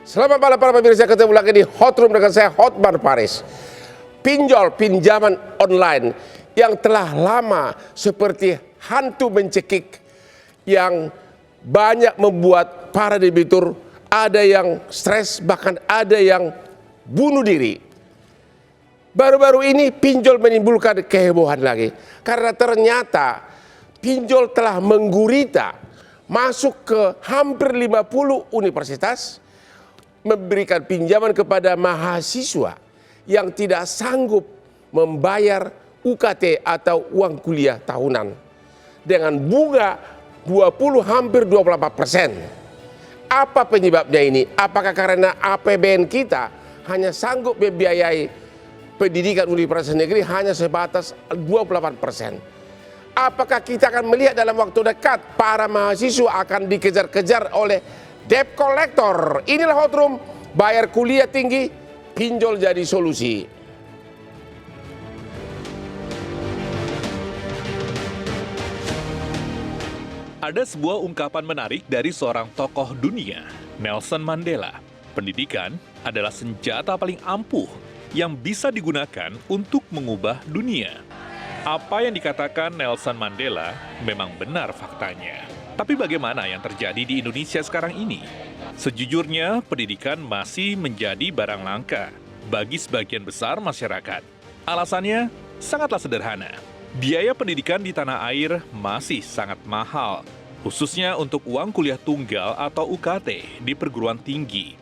Selamat malam para pemirsa, ketemu lagi di Hot Room dengan saya Hotman Paris. Pinjol pinjaman online yang telah lama seperti hantu mencekik yang banyak membuat para debitur ada yang stres, bahkan ada yang bunuh diri. Baru-baru ini pinjol menimbulkan kehebohan lagi karena ternyata pinjol telah menggurita masuk ke hampir 50 universitas, memberikan pinjaman kepada mahasiswa yang tidak sanggup membayar UKT atau uang kuliah tahunan dengan bunga hampir 24%. Apa penyebabnya ini? Apakah karena APBN kita hanya sanggup membiayai pendidikan universitas negeri hanya sebatas 28%? Apakah kita akan melihat dalam waktu dekat para mahasiswa akan dikejar-kejar oleh debt collector? Inilah Hot Room, bayar kuliah tinggi, pinjol jadi solusi. Ada sebuah ungkapan menarik dari seorang tokoh dunia, Nelson Mandela. Pendidikan adalah senjata paling ampuh yang bisa digunakan untuk mengubah dunia. Apa yang dikatakan Nelson Mandela memang benar faktanya. Tapi bagaimana yang terjadi di Indonesia sekarang ini? Sejujurnya, pendidikan masih menjadi barang langka bagi sebagian besar masyarakat. Alasannya sangatlah sederhana. Biaya pendidikan di tanah air masih sangat mahal, khususnya untuk uang kuliah tunggal atau UKT di perguruan tinggi.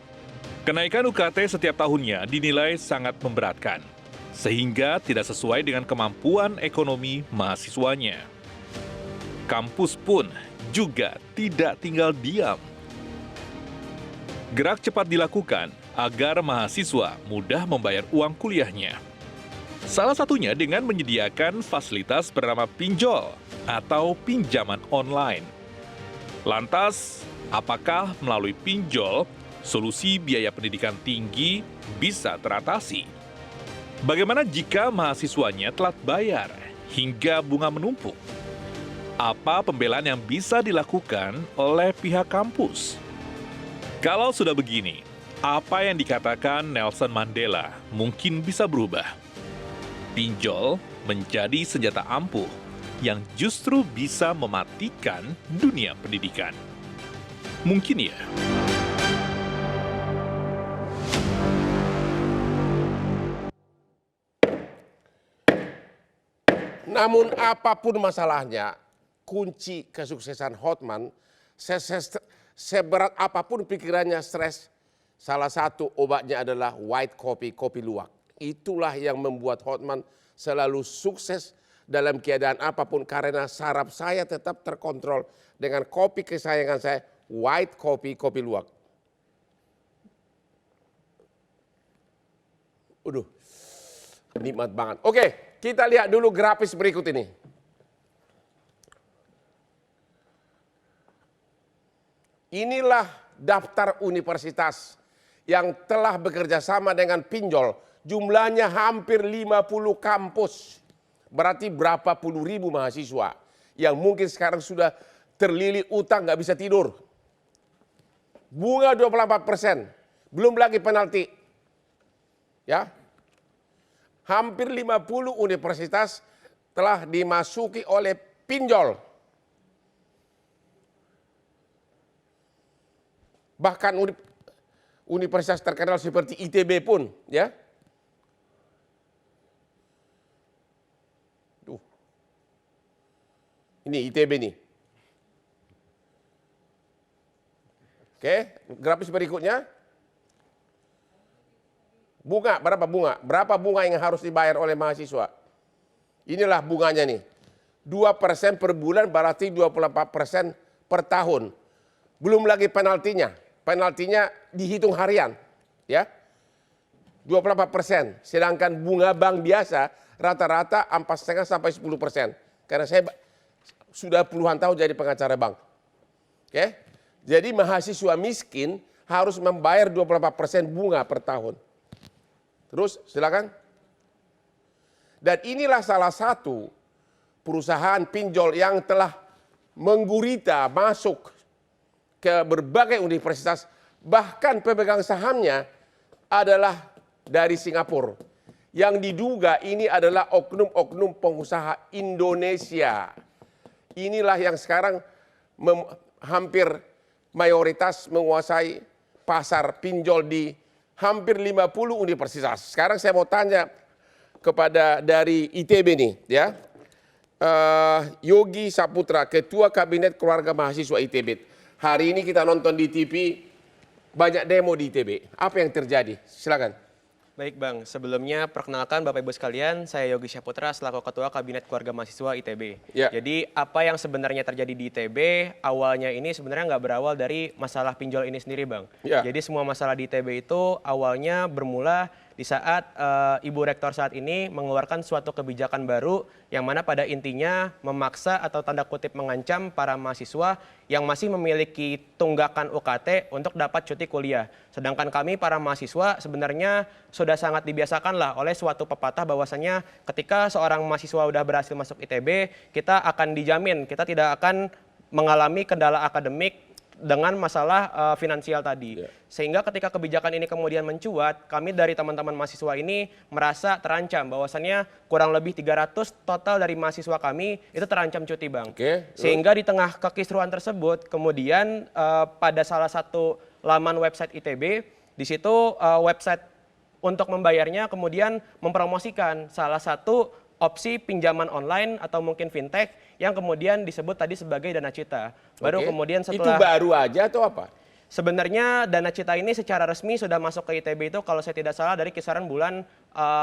Kenaikan UKT setiap tahunnya dinilai sangat memberatkan, sehingga tidak sesuai dengan kemampuan ekonomi mahasiswanya. Kampus pun juga tidak tinggal diam. Gerak cepat dilakukan agar mahasiswa mudah membayar uang kuliahnya. Salah satunya dengan menyediakan fasilitas bernama pinjol atau pinjaman online. Lantas, apakah melalui pinjol, solusi biaya pendidikan tinggi bisa teratasi? Bagaimana jika mahasiswanya telat bayar hingga bunga menumpuk? Apa pembelaan yang bisa dilakukan oleh pihak kampus? Kalau sudah begini, apa yang dikatakan Nelson Mandela mungkin bisa berubah. Pinjol menjadi senjata ampuh yang justru bisa mematikan dunia pendidikan. Mungkin ya. Namun apapun masalahnya, kunci kesuksesan Hotman, seberat apapun pikirannya stres, salah satu obatnya adalah white coffee, kopi luwak. Itulah yang membuat Hotman selalu sukses dalam keadaan apapun karena saraf saya tetap terkontrol dengan kopi kesayangan saya, white coffee, kopi luwak. Udah, nikmat banget. Oke, kita lihat dulu grafis berikut ini. Inilah daftar universitas yang telah bekerja sama dengan pinjol. Jumlahnya hampir 50 kampus. Berarti berapa puluh ribu mahasiswa yang mungkin sekarang sudah terlilit utang, nggak bisa tidur. Bunga 24%, belum lagi penalti. Ya, hampir 50 universitas telah dimasuki oleh pinjol. Bahkan universitas terkenal seperti ITB pun, ya. Ini ITB nih. Oke, grafis berikutnya. Bunga, berapa bunga? Berapa bunga yang harus dibayar oleh mahasiswa? Inilah bunganya nih. 2% per bulan berarti 24% per tahun. Belum lagi penaltinya. Penaltinya dihitung harian, ya. 24%. Sedangkan bunga bank biasa rata-rata 4,5 sampai 10%. Karena saya sudah puluhan tahun jadi pengacara bank. Oke? Jadi mahasiswa miskin harus membayar 24% bunga per tahun. Terus silakan. Dan inilah salah satu perusahaan pinjol yang telah menggurita masuk ke berbagai universitas Bahkan pemegang sahamnya adalah dari Singapura. Yang diduga ini adalah oknum-oknum pengusaha Indonesia. Inilah yang sekarang hampir mayoritas menguasai pasar pinjol di hampir 50 universitas. Sekarang saya mau tanya kepada dari ITB nih, ya. Yogi Saputra, Ketua Kabinet Keluarga Mahasiswa ITB. Hari ini kita nonton di TV, banyak demo di ITB. Apa yang terjadi? Silakan. Baik Bang, sebelumnya perkenalkan Bapak Ibu sekalian, saya Yogi Saputra selaku Ketua Kabinet Keluarga Mahasiswa ITB. Ya. Jadi apa yang sebenarnya terjadi di ITB, awalnya ini sebenarnya nggak berawal dari masalah pinjol ini sendiri Bang. Ya. Jadi semua masalah di ITB itu awalnya bermula di saat Ibu Rektor saat ini mengeluarkan suatu kebijakan baru yang mana pada intinya memaksa atau tanda kutip mengancam para mahasiswa yang masih memiliki tunggakan UKT untuk dapat cuti kuliah. Sedangkan kami para mahasiswa sebenarnya sudah sangat dibiasakan lah oleh suatu pepatah bahwasanya ketika seorang mahasiswa sudah berhasil masuk ITB, kita akan dijamin, kita tidak akan mengalami kendala akademik dengan masalah finansial tadi. Sehingga ketika kebijakan ini kemudian mencuat, kami dari teman-teman mahasiswa ini merasa terancam bahwasannya kurang lebih 300 total dari mahasiswa kami itu terancam cuti Bang. Sehingga di tengah kekisruhan tersebut, kemudian pada salah satu laman website ITB, di situ website untuk membayarnya kemudian mempromosikan salah satu opsi pinjaman online atau mungkin fintech yang kemudian disebut tadi sebagai Dana Cita. Baru kemudian setelah... Itu baru aja atau apa? Sebenarnya Dana Cita ini secara resmi sudah masuk ke ITB itu kalau saya tidak salah dari kisaran bulan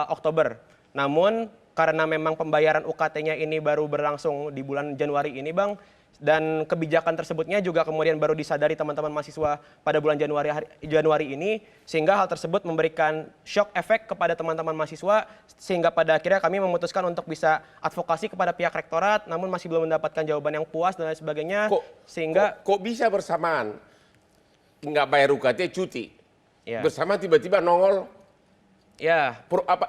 Oktober. Namun karena memang pembayaran UKT-nya ini baru berlangsung di bulan Januari ini Bang, dan kebijakan tersebutnya juga kemudian baru disadari teman-teman mahasiswa pada bulan Januari ini, sehingga hal tersebut memberikan shock efek kepada teman-teman mahasiswa, sehingga pada akhirnya kami memutuskan untuk bisa advokasi kepada pihak rektorat, namun masih belum mendapatkan jawaban yang puas dan lain sebagainya. Kok bisa bersamaan nggak bayar UKT cuti, bersama tiba-tiba nongol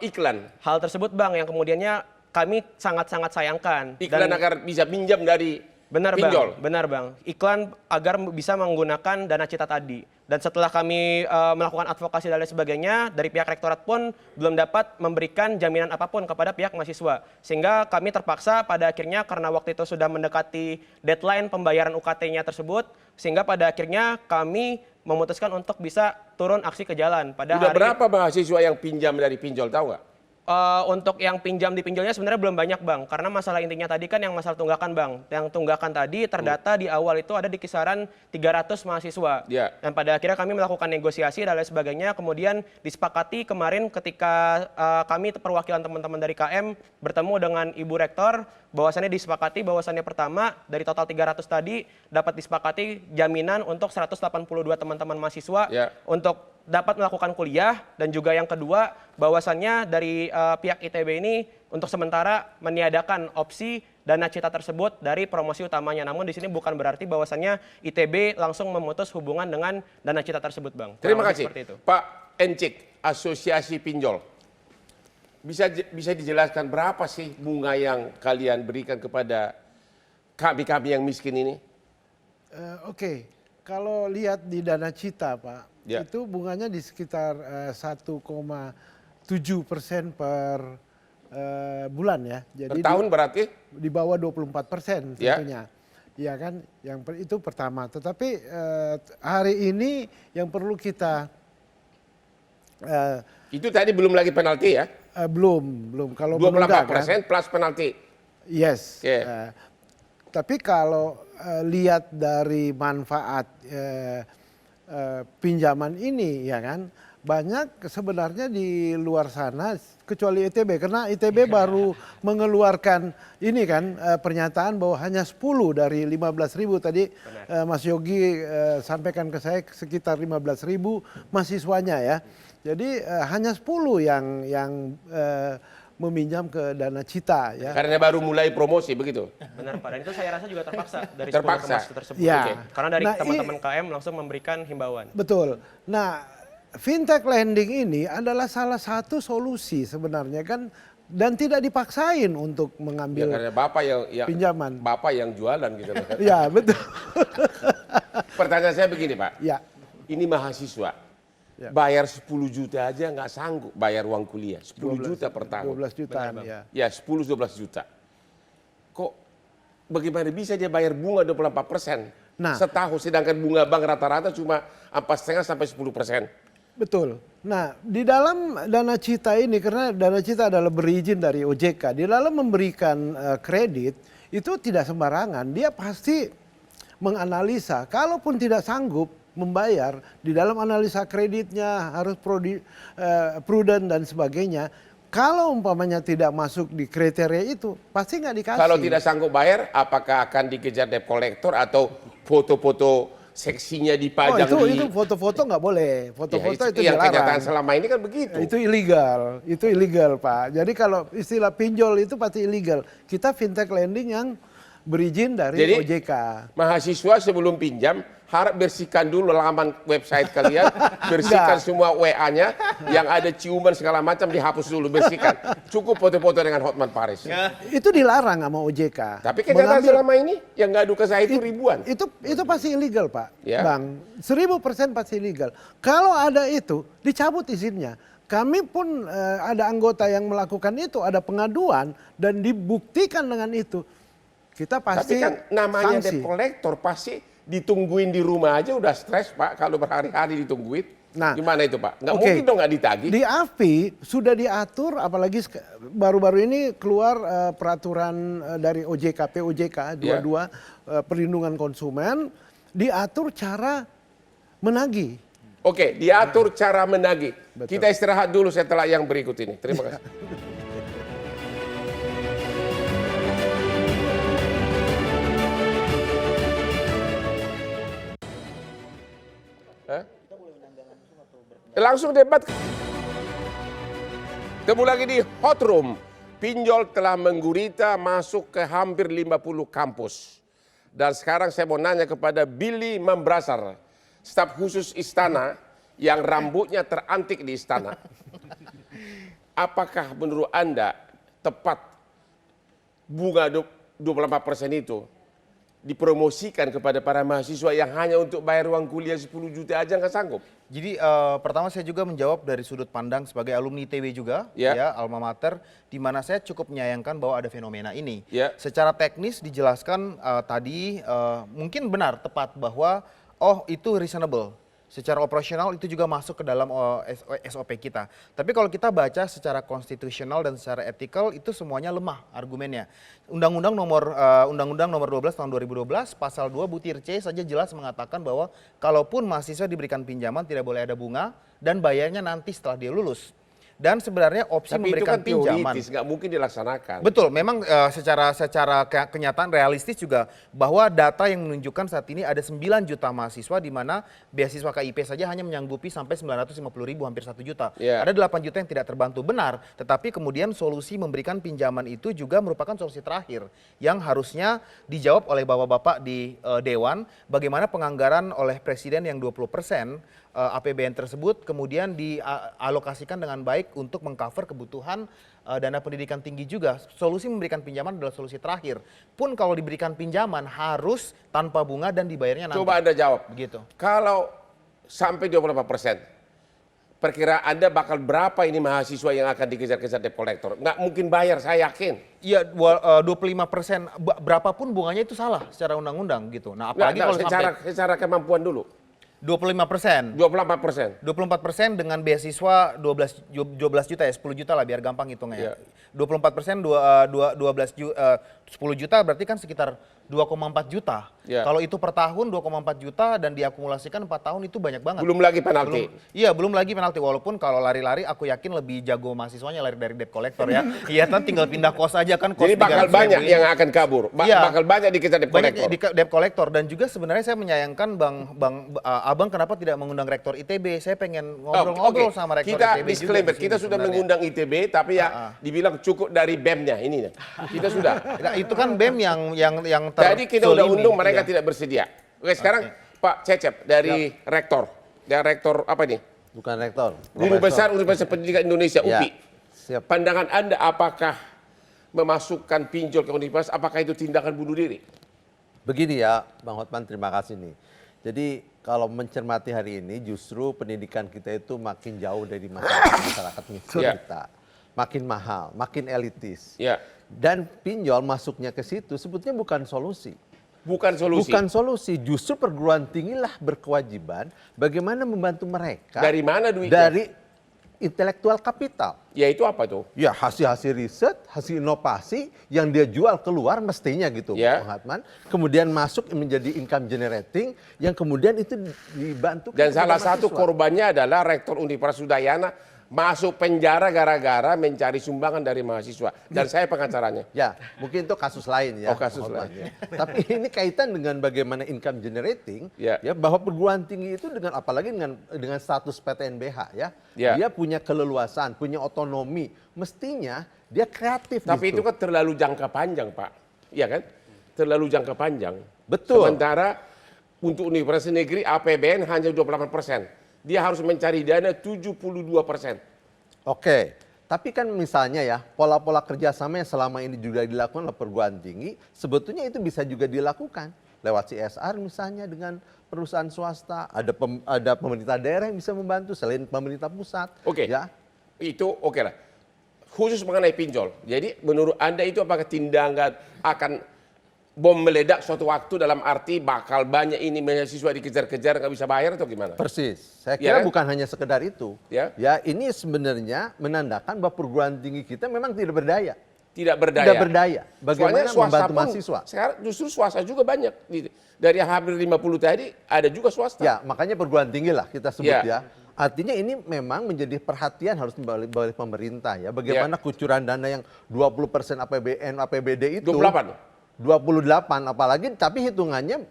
iklan? Hal tersebut Bang yang kemudiannya kami sangat-sangat sayangkan. Iklan agar bisa pinjam dari pinjol. Benar Bang. Iklan agar bisa menggunakan Dana Cita tadi. Dan setelah kami melakukan advokasi dan lain sebagainya, dari pihak rektorat pun belum dapat memberikan jaminan apapun kepada pihak mahasiswa. Sehingga kami terpaksa pada akhirnya karena waktu itu sudah mendekati deadline pembayaran UKT-nya tersebut, sehingga pada akhirnya kami memutuskan untuk bisa turun aksi ke jalan. Udah berapa mahasiswa yang pinjam dari pinjol, tahu nggak? Untuk yang pinjam di pinjolnya sebenarnya belum banyak Bang, karena masalah intinya tadi kan yang masalah tunggakan Bang. Yang tunggakan tadi terdata di awal itu ada di kisaran 300 mahasiswa. Dan pada akhirnya kami melakukan negosiasi dan lain sebagainya, kemudian disepakati kemarin ketika kami perwakilan teman-teman dari KM bertemu dengan Ibu Rektor, bahwasannya disepakati bahwasannya pertama dari total 300 tadi dapat disepakati jaminan untuk 182 teman-teman mahasiswa untuk dapat melakukan kuliah, dan juga yang kedua bahwasannya dari pihak ITB ini untuk sementara meniadakan opsi Dana Cita tersebut dari promosi utamanya. Namun di sini bukan berarti bahwasannya ITB langsung memutus hubungan dengan Dana Cita tersebut Bang. Terima kasih Pak Encik, Asosiasi Pinjol. Bisa dijelaskan berapa sih bunga yang kalian berikan kepada kami yang miskin ini? Kalau lihat di Dana Cita Pak, itu bunganya di sekitar 1,7% per bulan ya. Jadi per tahun berarti? Di bawah 24% tentunya. Ya kan, itu pertama. Tetapi hari ini yang perlu kita... itu tadi belum lagi penalti ya? Belum. Kalau 28% plus penalti? Yes. Tapi kalau lihat dari manfaat pinjaman ini ya kan, banyak sebenarnya di luar sana kecuali ITB, karena ITB baru mengeluarkan ini kan pernyataan bahwa hanya 10 dari 15.000 tadi Mas Yogi sampaikan ke saya sekitar 15.000 mahasiswanya ya. Jadi hanya 10 yang meminjam ke Dana Cita ya. Karena baru mulai promosi begitu. Benar Pak, dan itu saya rasa juga terpaksa dari 10 tersebut. Karena dari teman-teman KM langsung memberikan himbauan. Betul. Nah, fintech lending ini adalah salah satu solusi sebenarnya kan, dan tidak dipaksain untuk mengambil karena Bapak yang pinjaman. Bapak yang jualan gitu. Ya, betul. Pertanyaan saya begini Pak. ini mahasiswa. Ya. Bayar 10 juta aja nggak sanggup bayar uang kuliah. 10 juta per tahun. 12 jutaan ya. Ya 10-12 juta. Kok bagaimana bisa dia bayar bunga 24% Nah. setahun, sedangkan bunga bank rata-rata cuma 4,5 sampai 10%. Betul. Nah, di dalam Dana Cita ini, karena Dana Cita adalah berizin dari OJK, di dalam memberikan kredit itu tidak sembarangan. Dia pasti menganalisa, kalaupun tidak sanggup membayar, di dalam analisa kreditnya harus prudent dan sebagainya. Kalau umpamanya tidak masuk di kriteria itu, pasti nggak dikasih. Kalau tidak sanggup bayar, apakah akan dikejar debt collector atau foto-foto seksinya dipajang itu foto-foto nggak boleh. Foto-foto itu yang dilarang. kenyataan selama ini kan begitu. Itu illegal Pak. Jadi kalau istilah pinjol itu pasti illegal. Kita fintech lending yang berizin dari Jadi, OJK. Mahasiswa sebelum pinjam harap bersihkan dulu laman website kalian, bersihkan semua WA-nya yang ada ciuman segala macam dihapus dulu, bersihkan. Cukup foto-foto dengan Hotman Paris. Itu dilarang sama OJK. Tapi kenyataan selama ini yang ngadu ke saya itu ribuan. Itu pasti illegal Pak, Ya. Bang. 1000% pasti illegal. Kalau ada itu, dicabut izinnya. Kami pun ada anggota yang melakukan itu, ada pengaduan dan dibuktikan dengan itu. Kita pasti Tapi kan namanya sanksi. debt collector pasti ditungguin di rumah aja udah stres Pak kalau berhari-hari ditungguin. Nah, gimana itu Pak? Nggak oke. mungkin dong nggak ditagih. Di AFI sudah diatur, apalagi baru-baru ini keluar peraturan dari OJK, POJK 22 perlindungan konsumen, diatur cara menagih. Oke, diatur cara menagih. Betul. Kita istirahat dulu setelah yang berikut ini. Terima kasih. Hah? Langsung debat. Ketemu lagi di Hot Room. Pinjol telah menggurita masuk ke hampir 50 kampus. Dan sekarang saya mau nanya kepada Billy Mambrasar, staf khusus istana yang rambutnya terantik di istana. Apakah menurut Anda tepat bunga 28% itu dipromosikan kepada para mahasiswa yang hanya untuk bayar uang kuliah 10 juta aja nggak sanggup? Jadi pertama saya juga menjawab dari sudut pandang sebagai alumni ITB juga, ya alma mater, di mana saya cukup menyayangkan bahwa ada fenomena ini. Secara teknis dijelaskan tadi mungkin benar tepat bahwa itu reasonable. Secara operasional itu juga masuk ke dalam SOP kita. Tapi kalau kita baca secara konstitusional dan secara etikal itu semuanya lemah argumennya. Undang-Undang nomor 12 tahun 2012 pasal 2 butir C saja jelas mengatakan bahwa kalaupun mahasiswa diberikan pinjaman tidak boleh ada bunga dan bayarnya nanti setelah dia lulus. Dan sebenarnya opsi Tapi memberikan itu kan pinjaman teoritis, nggak mungkin dilaksanakan. betul, memang secara kenyataan realistis juga bahwa data yang menunjukkan saat ini ada 9 juta mahasiswa di mana beasiswa KIP saja hanya menyanggupi sampai 950.000 hampir 1 juta. Ada 8 juta yang tidak terbantu benar, tetapi kemudian solusi memberikan pinjaman itu juga merupakan solusi terakhir yang harusnya dijawab oleh bapak-bapak di Dewan, bagaimana penganggaran oleh Presiden yang 20% APBN tersebut kemudian dialokasikan dengan baik untuk mengcover kebutuhan dana pendidikan tinggi juga. Solusi memberikan pinjaman adalah solusi terakhir. Pun kalau diberikan pinjaman harus tanpa bunga dan dibayarnya nanti. Coba Anda jawab. Begitu. Kalau sampai 28%, perkiraan Anda bakal berapa ini mahasiswa yang akan dikejar-kejar debt collector? Nggak mungkin bayar, saya yakin. Iya, 25%, berapapun bunganya itu salah secara undang-undang gitu. Nah, apalagi kalau secara kemampuan dulu. 25%. 24%. 24% dengan beasiswa 12 juta ya, 10 juta lah biar gampang hitungnya. 24% 10 juta berarti kan sekitar 2,4 juta. Kalau itu per tahun 2,4 juta dan diakumulasikan 4 tahun itu banyak banget. Belum lagi penalti. Belum lagi penalti, walaupun kalau lari-lari aku yakin lebih jago mahasiswanya lari dari debt collector ya. Iya kan tinggal pindah kos aja kan. Jadi bakal banyak yang akan kabur. Bakal banyak dikejar debt collector. Banyak debt collector dan juga sebenarnya saya menyayangkan Abang kenapa tidak mengundang rektor ITB? Saya pengen ngobrol-ngobrol sama rektor kita ITB. Disclaimer, kita sudah mengundang ITB tapi dibilang cukup dari BEM-nya ini. Kita sudah. Nah, itu kan BEM yang Jadi kita udah undang mereka tidak bersedia. Oke, sekarang Pak Cecep dari rektor. Dari rektor apa ini? Bukan rektor. Guru Besar Universitas Pendidikan Indonesia, UPI. Siap. Pandangan Anda apakah memasukkan pinjol ke universitas, apakah itu tindakan bunuh diri? Begini ya, Bang Hotman, terima kasih nih. Jadi kalau mencermati hari ini justru pendidikan kita itu makin jauh dari masyarakat miskin Ya. kita. Makin mahal, makin elitis. Ya. Dan pinjol masuknya ke situ sebetulnya bukan solusi. Bukan solusi. Bukan solusi, justru perguruan tinggi lah berkewajiban bagaimana membantu mereka. Dari mana duitnya? Dari intelektual kapital. Ya itu apa tuh? Ya hasil-hasil riset, hasil inovasi yang dia jual keluar mestinya gitu, Ya. Bung Hatman. Kemudian masuk menjadi income generating yang kemudian itu dibantu. Dan salah kepada satu mahasiswa. korbannya adalah Rektor Universitas Udayana masuk penjara gara-gara mencari sumbangan dari mahasiswa. Dan saya pengacaranya. Ya, mungkin itu kasus lain ya. Oh, kasus Bung Hatman, lain. ya. Tapi ini kaitan dengan bagaimana income generating, Ya. ya bahwa perguruan tinggi itu dengan apalagi dengan status PTNBH ya, Ya. dia punya keleluasan, punya otonomi, mestinya dia kreatif. Tapi itu kan terlalu jangka panjang, Pak. Iya kan? Terlalu jangka panjang. Betul. Sementara untuk universitas negeri APBN hanya 28%. Dia harus mencari dana 72%. Oke, tapi kan misalnya ya pola-pola kerjasama yang selama ini juga dilakukan oleh perguruan tinggi, sebetulnya itu bisa juga dilakukan lewat CSR misalnya dengan perusahaan swasta, ada pemerintah daerah yang bisa membantu selain pemerintah pusat. Oke. Ya, Itu oke lah. Khusus mengenai pinjol. Jadi menurut Anda itu apakah tindakan akan bom meledak suatu waktu dalam arti bakal banyak ini mahasiswa dikejar-kejar nggak bisa bayar atau gimana? persis. Saya Ya kira kan? bukan hanya sekedar itu. Ya. Ya, ini sebenarnya menandakan bahwa perguruan tinggi kita memang tidak berdaya. Tidak berdaya. Tidak berdaya. Bagaimana Soalnya swasta membantu pun mahasiswa? sekarang justru swasta juga banyak. Dari hampir 50 tadi ada juga swasta. Ya, makanya perguruan tinggi lah kita sebut Ya. ya. Artinya ini memang menjadi perhatian harus oleh pemerintah ya. Bagaimana kucuran dana yang 20% APBN, APBD itu. 28. 28 apalagi tapi hitungannya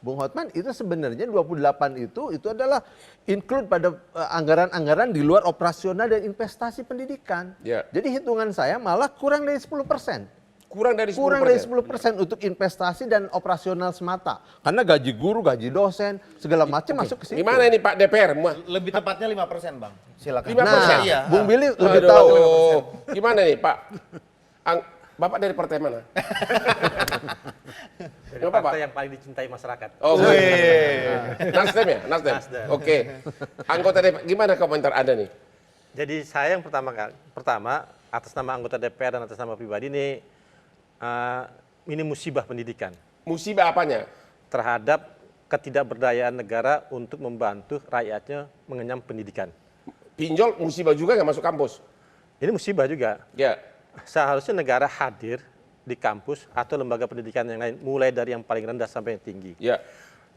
Bung Hotman itu sebenarnya 28 itu adalah include pada anggaran-anggaran di luar operasional dan investasi pendidikan. Ya. Jadi hitungan saya malah kurang dari 10%. Kurang dari 10%. Kurang dari 10% untuk investasi dan operasional semata. Karena gaji guru, gaji dosen, segala macam masuk ke situ. Gimana ini Pak DPR? Lebih tepatnya 5%, Bang. Silakan. 5%? Nah, Bung Billy lebih Aduh, tahu. gimana nih Pak? Bapak dari partai mana? Dari Nggak apa-apa. partai yang paling dicintai masyarakat. Oh, Nasdem ya? Nasdem. Oke. Anggota DPR, gimana komentar Anda nih? Jadi saya yang pertama atas nama anggota DPR dan atas nama pribadi ini musibah pendidikan Musibah apanya? terhadap ketidakberdayaan negara untuk membantu rakyatnya mengenyam pendidikan. Pinjol musibah juga nggak masuk kampus? Ini musibah juga. Ya. Seharusnya negara hadir di kampus atau lembaga pendidikan yang lain, mulai dari yang paling rendah sampai yang tinggi. Ya.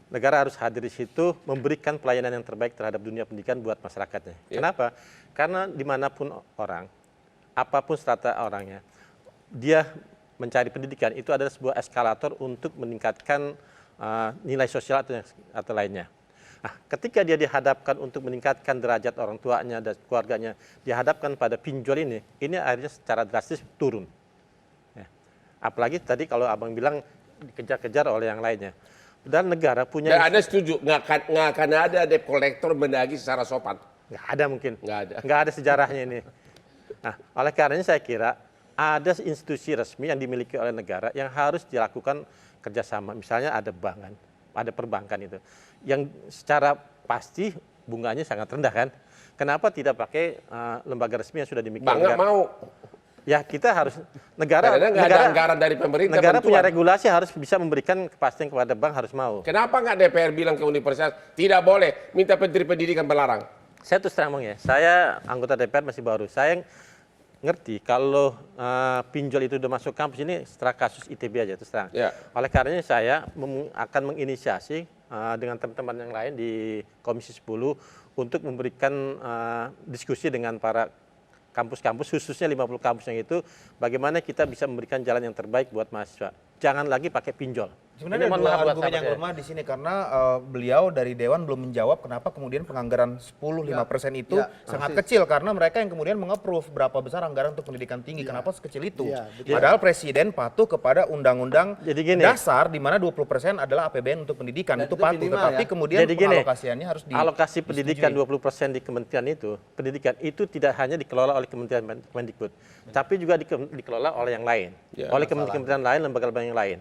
Negara harus hadir di situ, memberikan pelayanan yang terbaik terhadap dunia pendidikan buat masyarakatnya. Ya. Kenapa? Karena dimanapun orang, apapun strata orangnya, dia mencari pendidikan itu adalah sebuah eskalator untuk meningkatkan nilai sosial atau lainnya. Nah, ketika dia dihadapkan untuk meningkatkan derajat orang tuanya dan keluarganya, dihadapkan pada pinjol ini akhirnya secara drastis turun. Ya. Apalagi tadi kalau abang bilang dikejar-kejar oleh yang lainnya. Dan negara punya... Dan Anda setuju, nggak akan ada debt collector menagih secara sopan? Nggak ada mungkin. Nggak ada. Nggak ada sejarahnya ini. Nah, oleh karenanya saya kira ada institusi resmi yang dimiliki oleh negara yang harus dilakukan kerjasama. Misalnya ada bank kan, ada perbankan itu. Yang secara pasti bunganya sangat rendah kan. Kenapa tidak pakai lembaga resmi yang sudah dimiliki Bang nggak negara? mau. Ya kita harus negara Karena nggak ada anggaran dari pemerintah. negara punya bantuan. regulasi harus bisa memberikan kepastian kepada bank harus mau. Kenapa nggak DPR bilang ke universitas tidak boleh minta Menteri Pendidikan melarang? Saya terus terang ya, saya anggota DPR masih baru. Saya ngerti kalau pinjol itu udah masuk kampus ini setelah kasus ITB aja terus terang. Ya. Oleh karenanya saya akan menginisiasi dengan teman-teman yang lain di Komisi 10 untuk memberikan diskusi dengan para kampus-kampus, khususnya 50 kampus yang itu, bagaimana kita bisa memberikan jalan yang terbaik buat mahasiswa. Jangan lagi pakai pinjol. Sebenarnya Ini mohon dua maaf buat argumen yang sahabat saya. lemah di sini karena beliau dari Dewan belum menjawab kenapa kemudian penganggaran 10-5% itu Ya, sangat persis. kecil karena mereka yang kemudian meng-approve berapa besar anggaran untuk pendidikan tinggi. Kenapa sekecil itu? Ya, Padahal Presiden patuh kepada undang-undang Jadi gini. dasar di mana 20% adalah APBN untuk pendidikan. Dan Itu itu patuh, minimal tetapi ya. kemudian Jadi gini, pengalokasiannya harus alokasi pendidikan disetujui. 20% di kementerian itu, pendidikan itu tidak hanya dikelola oleh Kementerian Mendikbud, tapi juga dikelola oleh yang lain, Ya, oleh kementerian lain, lembaga-lembaga yang lain.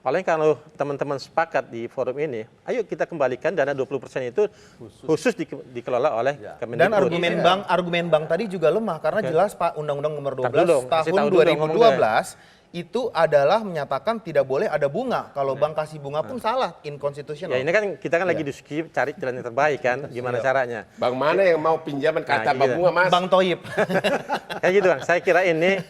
Oleh kalau teman-teman sepakat di forum ini, ayo kita kembalikan dana 20% itu khusus dikelola oleh Kemendikbud. Dan argumen bank tadi juga lemah karena jelas Pak Undang-Undang Nomor 12 kasih tahun tahu dulu dong 2012 itu adalah menyatakan tidak boleh ada bunga. Kalau bank kasih bunga pun salah, inkonstitusional. Ya ini kan kita kan lagi diskusi cari jalan yang terbaik kan, gimana caranya. Bang mana yang mau pinjaman kata Nah, gitu. bunga Mas? Bang Toyib. Kayak gitu Bang, saya kira ini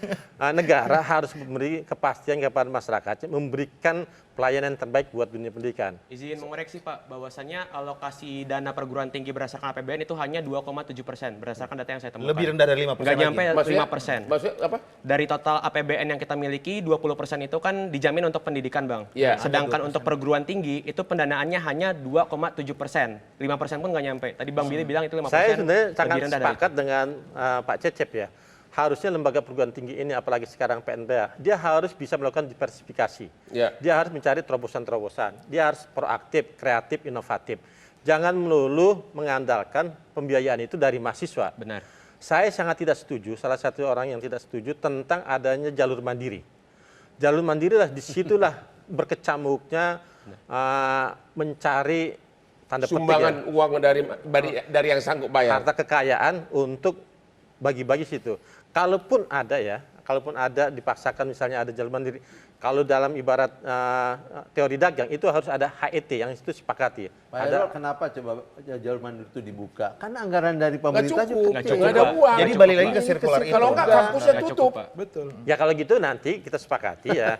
negara harus memberi kepastian kepada masyarakat, memberikan pelayanan terbaik buat dunia pendidikan. Izin mengoreksi Pak, bahwasannya alokasi dana perguruan tinggi berdasarkan APBN itu hanya 2,7% berdasarkan data yang saya temukan. Lebih rendah dari 5% Nggak nyampe lagi. 5%. Maksudnya apa? Dari total APBN yang kita miliki, 20% itu kan dijamin untuk pendidikan Bang. Iya. Sedangkan untuk perguruan tinggi itu pendanaannya hanya 2,7%. 5% pun nggak nyampe. Tadi Bang Billy bilang itu 5%. Saya sebenarnya sangat lebih rendah dari sepakat dengan Pak Cecep ya. Harusnya lembaga perguruan tinggi ini, apalagi sekarang PNBA, dia harus bisa melakukan diversifikasi. Ya. Dia harus mencari terobosan-terobosan. Dia harus proaktif, kreatif, inovatif. Jangan melulu mengandalkan pembiayaan itu dari mahasiswa. Benar. Saya sangat tidak setuju, salah satu orang yang tidak setuju tentang adanya jalur mandiri. Jalur mandiri lah, disitulah berkecamuknya mencari tanda petik Sumbangan ya, uang dari yang sanggup bayar. harta kekayaan untuk bagi-bagi situ. Kalaupun ada dipaksakan misalnya ada jalur mandiri, kalau dalam ibarat teori dagang itu harus ada HET yang itu sepakati. Pak Heru, kenapa coba jalur mandiri itu dibuka? Karena anggaran dari pemerintah Nggak juga cukup, nggak ada Pak. uang. Jadi balik lagi ke sirkular itu. Kalau nggak kampusnya Nggak tutup. cukup, Pak. Betul. Ya kalau gitu nanti kita sepakati ya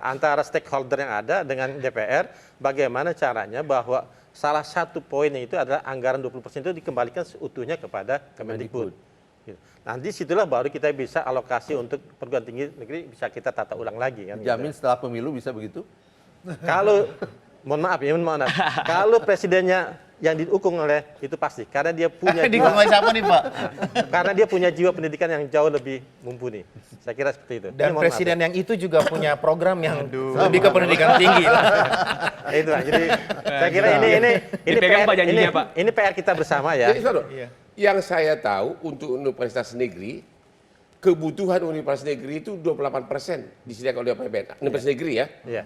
antara stakeholder yang ada dengan DPR bagaimana caranya bahwa salah satu poinnya itu adalah anggaran 20% itu dikembalikan seutuhnya kepada Kemendikbud. Gitu. Nanti situlah baru kita bisa alokasi untuk perguruan tinggi negeri bisa kita tata ulang lagi kan. Jamin setelah pemilu bisa begitu? Kalau mohon maaf, kalau presidennya yang didukung oleh itu pasti karena dia punya Dikung oleh siapa nih Pak? karena dia punya jiwa pendidikan yang jauh lebih mumpuni. Saya kira seperti itu. Dan Ini mohon presiden maaf. yang itu juga punya program yang lebih ke pendidikan tinggi. Ya, itu Pak. Jadi saya kira ini Dipegang, Pak, janjinya, ini, Pak. ini PR kita bersama ya. Jadi, Saudara, yang saya tahu untuk universitas negeri, kebutuhan universitas negeri itu 28% disediakan oleh APBN. Universitas negeri ya. Iya.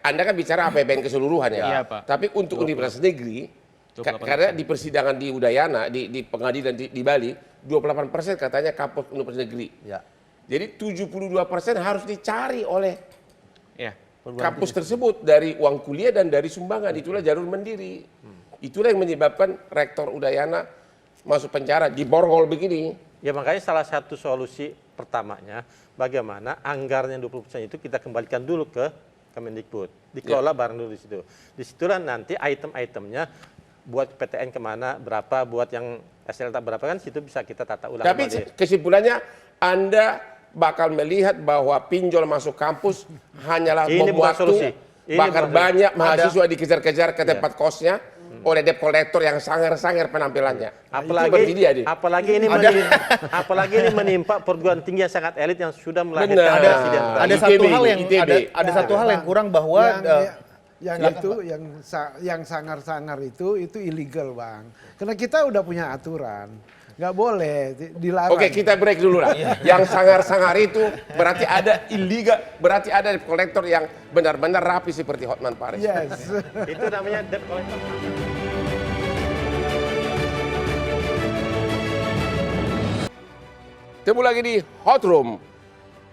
Anda kan bicara APBN keseluruhan ya. Iya, Pak. Tapi untuk universitas negeri, karena di persidangan di Udayana, di pengadilan di Bali, 28% katanya kampus universitas negeri. Ya. Jadi 72% harus dicari oleh Iya. kampus tersebut dari uang kuliah dan dari sumbangan. Itulah jalur mandiri. Itulah yang menyebabkan rektor Udayana masuk penjara di borgol begini. Ya makanya salah satu solusi pertamanya bagaimana anggaran yang 20% itu kita kembalikan dulu ke Kemendikbud. Dikelola bareng dulu di situ. Disitulah nanti item-itemnya buat PTN kemana, berapa, buat yang SLTA berapa kan situ bisa kita tata ulang Tapi kembali. kesimpulannya Anda bakal melihat bahwa pinjol masuk kampus hanyalah Ini bom bukan waktu. solusi. Ini Bahkan bukan solusi. banyak mahasiswa dikejar-kejar ke tempat kosnya oleh debt collector yang sangar-sangar penampilannya. Itu berarti dia nih. Apalagi ini menimpa perguruan tinggi yang sangat elit yang sudah melahirkan Benar. presiden. Ada ITB, satu hal yang ITB. ada satu hal yang kurang bahwa yang sangar-sangar itu illegal Bang. Karena kita udah punya aturan. Nggak boleh dilarang. Oke, kita break dulu lah. Yang sangar-sangar itu berarti ada illegal, berarti ada debt collector yang benar-benar rapi seperti Hotman Paris. Yes. Itu namanya debt collector. Temu lagi di Hot Room.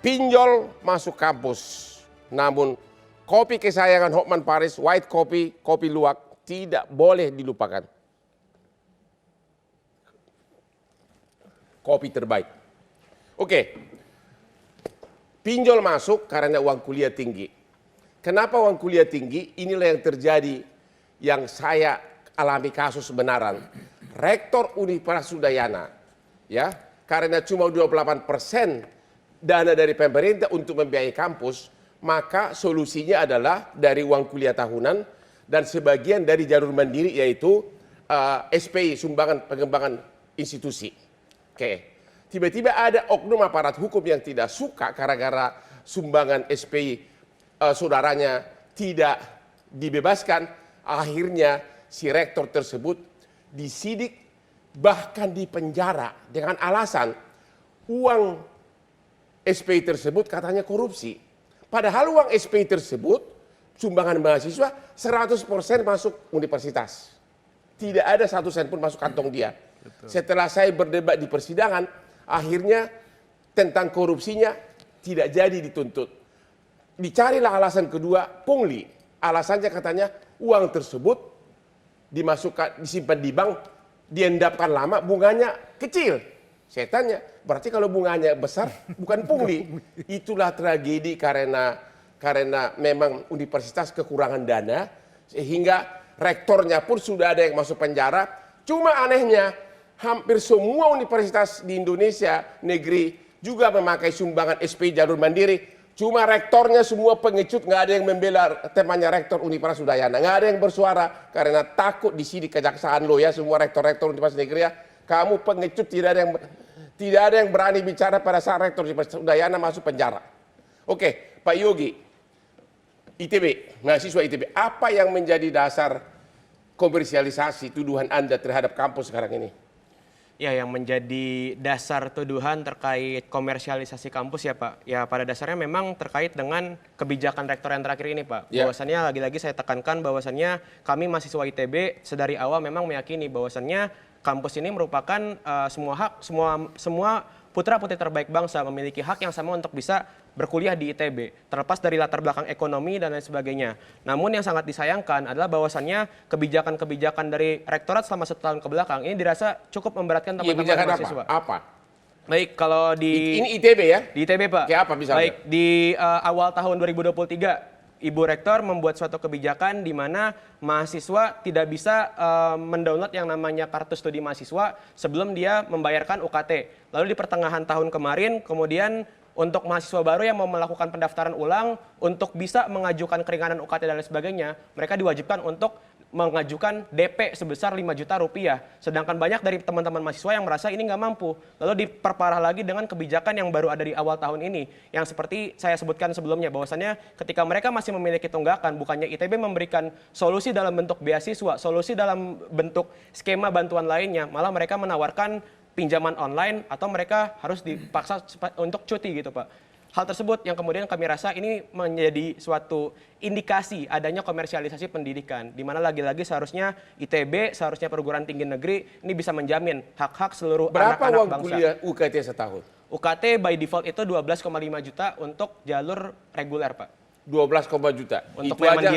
Pinjol masuk kampus. Namun kopi kesayangan Hotman Paris, white coffee, kopi luwak tidak boleh dilupakan. Kopi terbaik. Oke. Pinjol masuk karena uang kuliah tinggi. Kenapa uang kuliah tinggi? Inilah yang terjadi yang saya alami kasus benaran. Rektor Universitas Udayana, ya, karena cuma 28% dana dari pemerintah untuk membiayai kampus, maka solusinya adalah dari uang kuliah tahunan dan sebagian dari jalur mandiri yaitu SPI, sumbangan pengembangan institusi. Oke. Tiba-tiba ada oknum aparat hukum yang tidak suka gara-gara sumbangan SPI saudaranya tidak dibebaskan. Akhirnya si rektor tersebut disidik bahkan dipenjara dengan alasan uang SPI tersebut katanya korupsi. Padahal uang SPI tersebut sumbangan mahasiswa 100% masuk universitas. Tidak ada 1 sen pun masuk kantong dia. Setelah saya berdebat di persidangan, akhirnya tentang korupsinya tidak jadi dituntut. Dicarilah alasan kedua, pungli. Alasannya katanya uang tersebut dimasukkan, disimpan di bank, diendapkan lama, bunganya kecil. Saya tanya, berarti kalau bunganya besar bukan pungli. Itulah tragedi karena memang universitas kekurangan dana, sehingga rektornya pun sudah ada yang masuk penjara. Cuma anehnya, hampir semua universitas di Indonesia negeri juga memakai sumbangan SP jalur mandiri. Cuma rektornya semua pengecut, nggak ada yang membela temannya rektor Universitas Udayana. Nggak ada yang bersuara karena takut disidik kejaksaan lo ya, semua rektor-rektor Universitas negeri ya. Kamu pengecut, tidak ada yang berani bicara pada saat rektor Universitas Udayana masuk penjara. Oke, Pak Yogi, ITB, mahasiswa ITB, apa yang menjadi dasar komersialisasi tuduhan Anda terhadap kampus sekarang ini? Ya, yang menjadi dasar tuduhan terkait komersialisasi kampus ya Pak, ya pada dasarnya memang terkait dengan kebijakan rektor yang terakhir ini Pak. Ya. Bahwasannya lagi-lagi saya tekankan bahwasannya kami mahasiswa ITB sedari awal memang meyakini bahwasannya kampus ini merupakan semua putra-putri terbaik bangsa memiliki hak yang sama untuk bisa berkuliah di ITB, terlepas dari latar belakang ekonomi dan lain sebagainya. Namun yang sangat disayangkan adalah bahwasannya kebijakan-kebijakan dari rektorat selama 1 tahun ke belakang ini dirasa cukup memberatkan teman-teman mahasiswa. Apa? Baik, kalau di Ini ITB ya? Di ITB Pak. Kayak apa misalnya? Baik, di awal tahun 2023, Ibu Rektor membuat suatu kebijakan di mana mahasiswa tidak bisa mendownload yang namanya kartu studi mahasiswa sebelum dia membayarkan UKT. Lalu di pertengahan tahun kemarin, kemudian untuk mahasiswa baru yang mau melakukan pendaftaran ulang untuk bisa mengajukan keringanan UKT dan lain sebagainya, mereka diwajibkan untuk mengajukan DP sebesar 5 juta rupiah. Sedangkan banyak dari teman-teman mahasiswa yang merasa ini nggak mampu. Lalu diperparah lagi dengan kebijakan yang baru ada di awal tahun ini. Yang seperti saya sebutkan sebelumnya, bahwasannya ketika mereka masih memiliki tunggakan, bukannya ITB memberikan solusi dalam bentuk beasiswa, solusi dalam bentuk skema bantuan lainnya, malah mereka menawarkan pinjaman online atau mereka harus dipaksa untuk cuti gitu Pak. Hal tersebut yang kemudian kami rasa ini menjadi suatu indikasi adanya komersialisasi pendidikan, di mana lagi-lagi seharusnya ITB, seharusnya perguruan tinggi negeri ini bisa menjamin hak-hak seluruh anak-anak bangsa. Berapa uang kuliah UKT setahun? UKT by default itu 12,5 juta untuk jalur reguler Pak. 12, juta. Untuk Itu yang aja,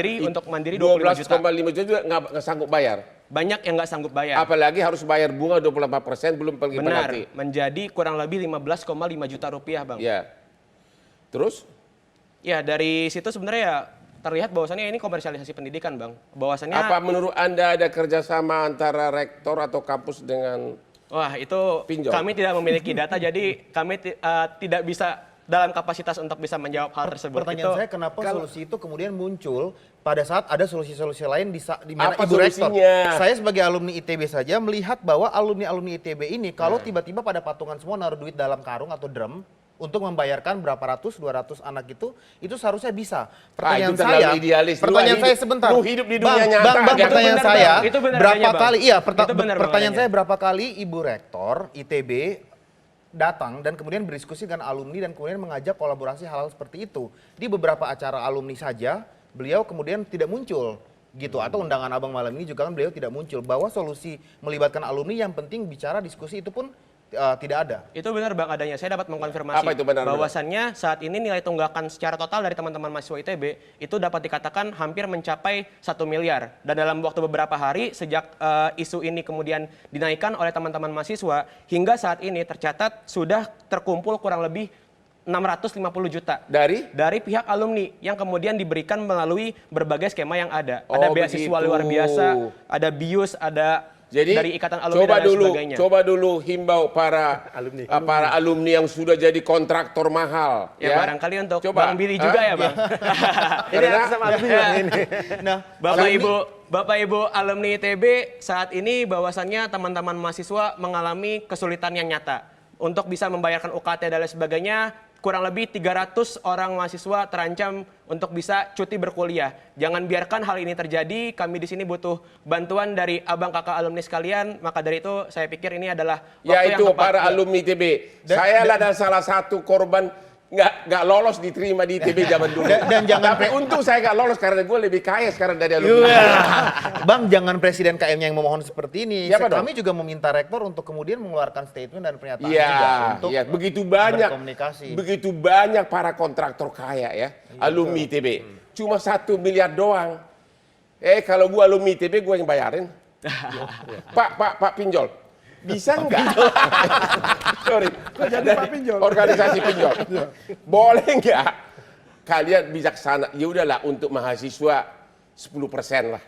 mandiri 25 juta. 12,5 juta juga nggak sanggup bayar. Banyak yang nggak sanggup bayar. Apalagi harus bayar bunga 24% belum pergi Benar, penalti. menjadi kurang lebih 15,5 juta rupiah Bang. Ya. Terus? Ya, dari situ sebenarnya ya terlihat bahwasannya ini komersialisasi pendidikan, Bang. Bahwasannya Apa menurut Anda ada kerjasama antara rektor atau kampus dengan wah, itu pinjol? kami tidak memiliki data, jadi kami tidak bisa dalam kapasitas untuk bisa menjawab hal tersebut. Pertanyaan saya, kenapa solusi itu kemudian muncul pada saat ada solusi-solusi lain di mana Apa Ibu Rektor? solusinya? Saya sebagai alumni ITB saja melihat bahwa alumni ITB ini kalau tiba-tiba pada patungan semua naruh duit dalam karung atau drum untuk membayarkan berapa ratus, 200 anak itu seharusnya bisa. Pertanyaan itu terlalu saya, idealis. pertanyaan saya sebentar. Lu hidup di dunia nyata. Bang, Itu pertanyaan benar, saya, Bang. Itu benar berapa adanya, Bang. kali? Iya, Itu benar, Bang, pertanyaan adanya. saya berapa kali Ibu Rektor ITB datang dan kemudian berdiskusi dengan alumni dan kemudian mengajak kolaborasi hal-hal seperti itu. Di beberapa acara alumni saja, beliau kemudian tidak muncul gitu, atau undangan abang malam ini juga kan beliau tidak muncul, bahwa solusi melibatkan alumni yang penting bicara diskusi itu pun tidak ada. Itu benar Bang adanya. Saya dapat mengkonfirmasi Apa itu benar? bahwasannya saat ini nilai tunggakan secara total dari teman-teman mahasiswa ITB itu dapat dikatakan hampir mencapai 1 miliar. Dan dalam waktu beberapa hari sejak isu ini kemudian dinaikkan oleh teman-teman mahasiswa, hingga saat ini tercatat sudah terkumpul kurang lebih 650 juta dari pihak alumni yang kemudian diberikan melalui berbagai skema yang ada. Ada beasiswa begitu. luar biasa, ada BIUS, ada Jadi dari ikatan alumni dan lain sebagainya. Coba dulu himbau para alumni yang sudah jadi kontraktor mahal. Ya, barangkali untuk Bang Billy juga ya Bang. Karena Nah, Bapak Ibu alumni ITB saat ini bahwasannya teman-teman mahasiswa mengalami kesulitan yang nyata untuk bisa membayarkan UKT dan lain sebagainya. Kurang lebih 300 orang mahasiswa terancam untuk bisa cuti berkuliah. Jangan biarkan hal ini terjadi. Kami di sini butuh bantuan dari abang kakak alumni sekalian. Maka dari itu saya pikir ini adalah waktu yaitu yang tepat. para alumni ITB. Saya adalah salah satu korban nggak lolos diterima di ITB zaman dulu. Dan jangan Tapi untung saya nggak lolos karena gue lebih kaya sekarang dari alumni. Bang, jangan presiden KM yang memohon seperti ini. Siapa dong? Kami juga meminta rektor untuk kemudian mengeluarkan statement dan pernyataan Iya, juga untuk iya, berkomunikasi. begitu banyak para kontraktor kaya ya, alumni ITB. Cuma 1 miliar doang. Kalau gua alumni ITB gua yang bayarin. Pak Pinjol, bisa nggak? Sorry, jadi Pak Pinjol? organisasi pinjol. Boleh nggak kalian bijaksana? Ya udahlah untuk mahasiswa 10% lah.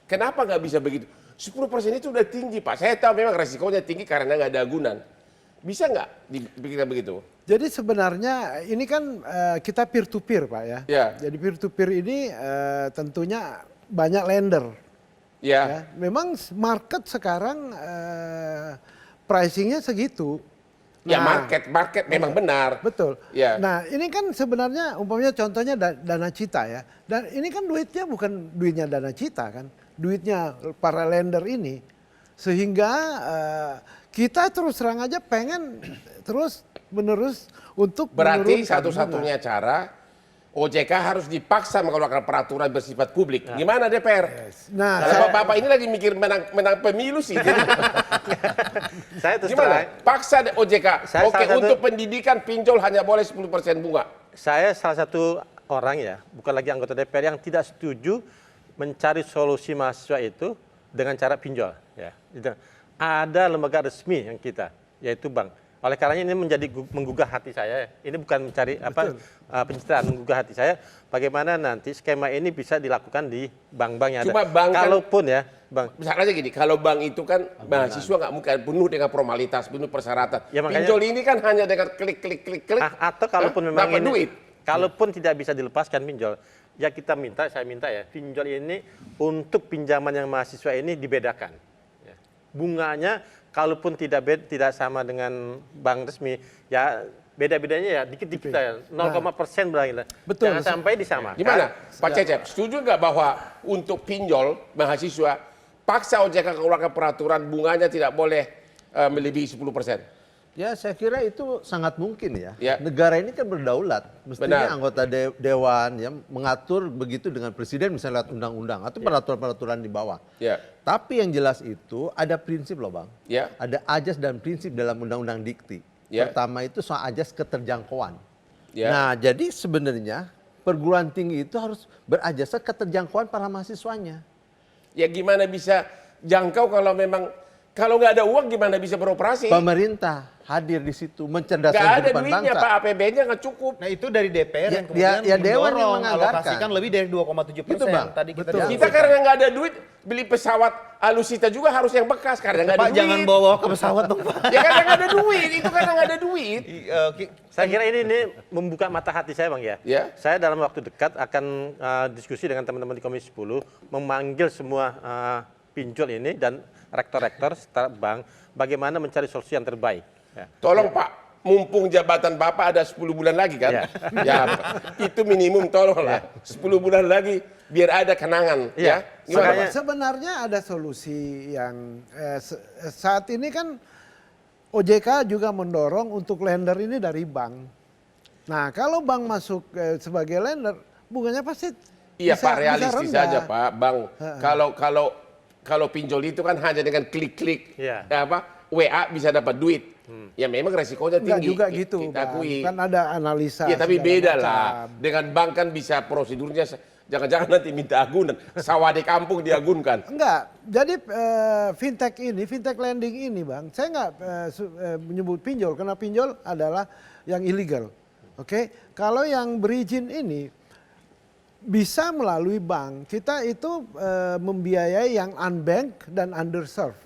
Kenapa nggak bisa begitu? 10% itu udah tinggi Pak. Saya tahu memang resikonya tinggi karena nggak ada agunan. Bisa nggak dipikirkan begitu? Jadi sebenarnya ini kan kita peer to peer Pak ya. Ya. Jadi peer to peer ini tentunya banyak lender. Ya. Ya. Memang market sekarang pricingnya segitu. Ya Nah, market memang benar. Betul. Ya. Nah ini kan sebenarnya umpamanya contohnya Dana Cita ya. Dan ini kan duitnya bukan duitnya Dana Cita kan. Duitnya para lender ini. Sehingga kita terus terang aja pengen terus menerus untuk Berarti menurunkan satu-satunya cara OJK harus dipaksa mengeluarkan peraturan bersifat publik. Gimana DPR? Nah, Kalau Bapak ini lagi mikir menang pemilu sih. Jadi Saya terus gimana? terang, Paksa OJK. Saya Oke, salah satu- untuk pendidikan pinjol hanya boleh 10% bunga. saya salah satu orang ya, bukan lagi anggota DPR yang tidak setuju mencari solusi mahasiswa itu dengan cara pinjol. Ya, gitu. Ada lembaga resmi yang kita, yaitu bank. Oleh karenanya ini menggugah hati saya. Ini bukan mencari pencitraan, menggugah hati saya. Bagaimana nanti skema ini bisa dilakukan di bank-bank yang Cuma ada. bank kan- Kalaupun ya, bang. Misalnya gini, kalau bank itu kan mahasiswa nggak mungkin penuh dengan formalitas, penuh persyaratan. Ya, makanya- Pinjol ini kan hanya dengan klik. Atau kalaupun memang dapat ini, duit. kalaupun tidak bisa dilepaskan pinjol, ya saya minta ya, pinjol ini untuk pinjaman yang mahasiswa ini dibedakan. Ya. Bunganya kalaupun tidak sama dengan bank resmi, ya beda-bedanya ya dikit-dikit ya, 0,% berarti. Betul. Jangan sampai disamakan. Gimana Pak Cecep, setuju nggak bahwa untuk pinjol mahasiswa paksa OJK keluarkan peraturan bunganya tidak boleh melebihi 10%? Ya saya kira itu sangat mungkin ya. Ya. Negara ini kan berdaulat. Mestinya Benar. anggota dewan ya mengatur begitu dengan presiden misalnya lewat undang-undang atau peraturan-peraturan di bawah. Ya. Tapi yang jelas itu ada prinsip loh Bang. Ya. Ada ajas dan prinsip dalam undang-undang dikti. Ya. Pertama itu soal ajas keterjangkauan. Ya. Nah jadi sebenarnya perguruan tinggi itu harus berajasa keterjangkauan para mahasiswanya. Ya gimana bisa jangkau kalau nggak ada uang gimana bisa beroperasi? Pemerintah hadir di situ mencerdaskan Nggak ada kehidupan duitnya bangsa. Pak, APBN-nya nggak cukup. Nah itu dari DPR yang Ya, kemudian Dewan yang mendorong menganggarkan. alokasikan lebih dari 2,7%. Gitu, Bang. Tadi kita Betul. diskusikan. Kita karena nggak ada duit, beli pesawat Alusita juga harus yang bekas karena nggak ada Pak duit. jangan bawa ke pesawat dong Pak. Ya karena nggak ada duit, itu karena nggak ada duit. Saya kira ini membuka mata hati saya Bang ya. Ya. Saya dalam waktu dekat akan diskusi dengan teman-teman di Komisi 10, memanggil semua pinjol ini dan rektor-rektor setelah bank, bagaimana mencari solusi yang terbaik. Ya. Tolong Pak, mumpung jabatan Bapak ada 10 bulan lagi kan? Ya. Ya, itu minimum tolonglah. 10 bulan lagi biar ada kenangan. Ya. Ya. Gimana Makanya- Pak? Sebenarnya ada solusi yang saat ini kan OJK juga mendorong untuk lender ini dari bank. Nah kalau bank masuk sebagai lender, bunganya pasti Iya bisa- Pak, bisa realistis rendah. saja Pak, Bang. Kalau pinjol itu kan hanya dengan klik-klik Iya. WA bisa dapat duit. Ya memang resikonya Enggak tinggi. juga gitu, Kita Bang. akui. Kan ada analisa. Ya tapi segala beda macam. lah. Dengan bank kan bisa prosedurnya, jangan-jangan nanti minta agunan. Sawah di kampung diagunkan. Enggak, jadi fintech lending ini Bang, saya enggak menyebut pinjol, karena pinjol adalah yang ilegal. Oke, kalau yang berizin ini bisa melalui bank. Kita itu membiayai yang unbanked dan underserved.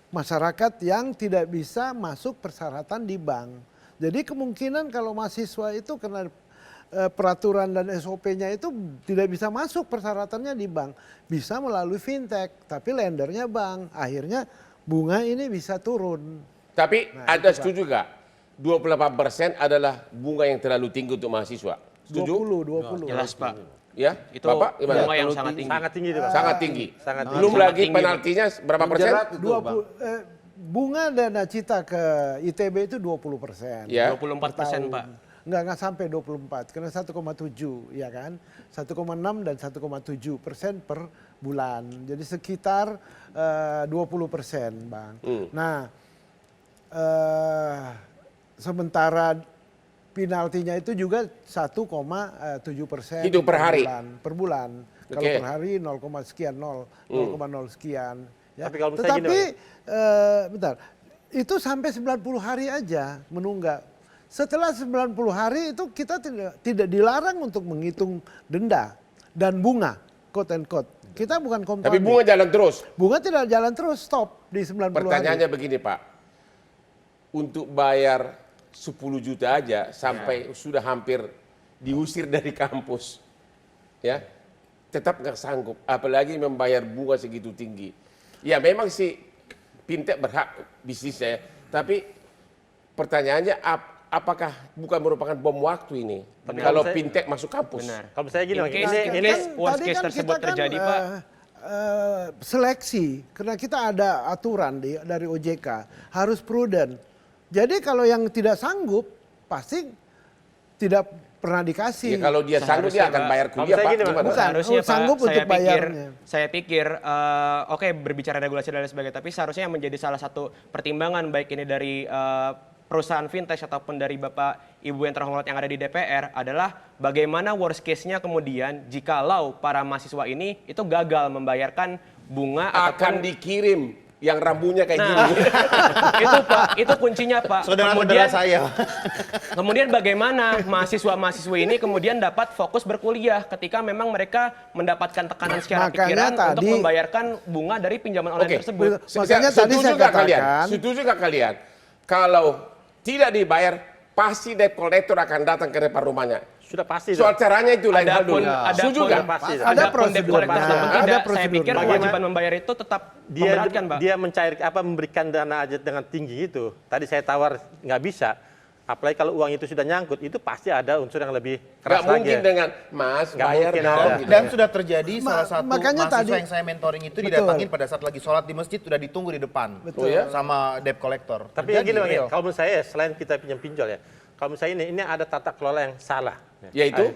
Masyarakat yang tidak bisa masuk persyaratan di bank. Jadi kemungkinan kalau mahasiswa itu karena peraturan dan SOP-nya itu tidak bisa masuk persyaratannya di bank. Bisa melalui fintech, tapi lendernya bank. Akhirnya bunga ini bisa turun. Tapi Nah, Anda itu, Pak. setuju gak? 28% adalah bunga yang terlalu tinggi untuk mahasiswa. Setuju? 20. Jelas Pak. Ya, Itu Bapak gimana? bunga yang sangat tinggi. Sangat tinggi itu Bang. Sangat tinggi. Sangat tinggi. Belum Sangat lagi tinggi, penaltinya berapa persen? Menjerat itu, Bang. 20, bunga Dana Cita ke ITB itu 20%. Ya. 24% Pak. nggak sampai 24 karena 1,7 ya kan, 1,6 dan 1,7% per bulan. Jadi sekitar 20% Bang. Nah sementara penaltinya itu juga 1,7% Itu per hari? Per bulan. Kalau Oke. per hari 0, sekian 0,0 sekian. Ya. Tapi kalau misalnya gini, Tetapi bentar, itu sampai 90 hari aja menunggak. Setelah 90 hari itu kita tidak dilarang untuk menghitung denda dan bunga, quote and quote. Kita bukan komponen. Tapi bunga jalan terus. Bunga tidak jalan terus, stop di 90 hari. Pertanyaannya begini Pak, untuk bayar 10 juta aja sampai sudah hampir diusir dari kampus, ya tetap nggak sanggup, apalagi membayar bunga segitu tinggi. Ya memang sih fintech berhak bisnisnya, tapi pertanyaannya apakah bukan merupakan bom waktu ini kalau fintech masuk kampus? Benar. Kalau misalnya gini, In Bang, case- ini in case worst case tersebut terjadi, Pak. Seleksi, karena kita ada aturan dari OJK, harus prudent. Jadi kalau yang tidak sanggup, pasti tidak pernah dikasih. Ya, kalau dia sanggup dia Seharusnya, akan Pak. bayar Kalau kuliah saya Pak. gini, Pak, Gimana? bukan. Seharusnya Pak, sanggup untuk bayarnya. saya pikir oke, berbicara regulasi dan lain sebagainya, tapi seharusnya yang menjadi salah satu pertimbangan baik ini dari perusahaan fintech ataupun dari Bapak Ibu yang terhormat yang ada di DPR adalah bagaimana worst case-nya kemudian jikalau para mahasiswa ini itu gagal membayarkan bunga Akan ataupun dikirim yang rambunya kayak Nah, gini. itu Pak, itu kuncinya Pak. Saudara-saudara saya. Kemudian bagaimana mahasiswa-mahasiswi ini kemudian dapat fokus berkuliah ketika memang mereka mendapatkan tekanan secara Makanya pikiran untuk tadi- membayarkan bunga dari pinjaman online Oke, tersebut. Makanya tadi saya katakan, setuju nggak kalian? Kalau tidak dibayar, pasti debt collector akan datang ke depan rumahnya. sudah pasti. Soal caranya itu lain hal dulu. Adapun Setuju nggak? pasti. Ada adapun debt prosedurnya. collector ataupun Ada tidak, saya prosedurnya. pikir kewajiban membayar itu tetap memberatkan, Pak. Dia mencari memberikan dana aja dengan tinggi itu. Tadi saya tawar nggak bisa. Apalagi kalau uang itu sudah nyangkut, itu pasti ada unsur yang lebih Nggak keras lagi. mungkin dengan Mas Nggak bayar mungkin dong. ada. gitu. Dan sudah terjadi salah satu makanya mahasiswa tadi- yang saya mentoring itu Betul. didatangin pada saat lagi sholat di masjid, sudah ditunggu di depan. Betul. Oh ya? Sama debt collector. Tapi yang Terjadi, gini Bang, ya, real. kalau menurut saya selain kita pinjam pinjol ya, kalau menurut saya ini ada tata kelola yang salah. Yaitu?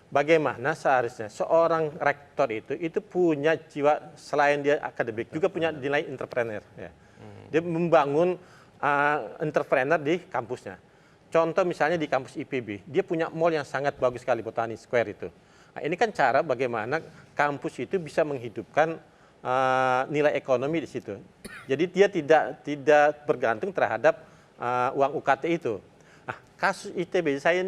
Bagaimana seharusnya seorang rektor itu punya jiwa, selain dia akademik juga punya nilai entrepreneur. Ya. Dia membangun entrepreneur di kampusnya. Contoh misalnya di kampus IPB, dia punya mall yang sangat bagus sekali, Botani Square itu. Nah, ini kan cara bagaimana kampus itu bisa menghidupkan nilai ekonomi di situ. Jadi dia tidak bergantung terhadap uang UKT itu. Nah, kasus ITB saya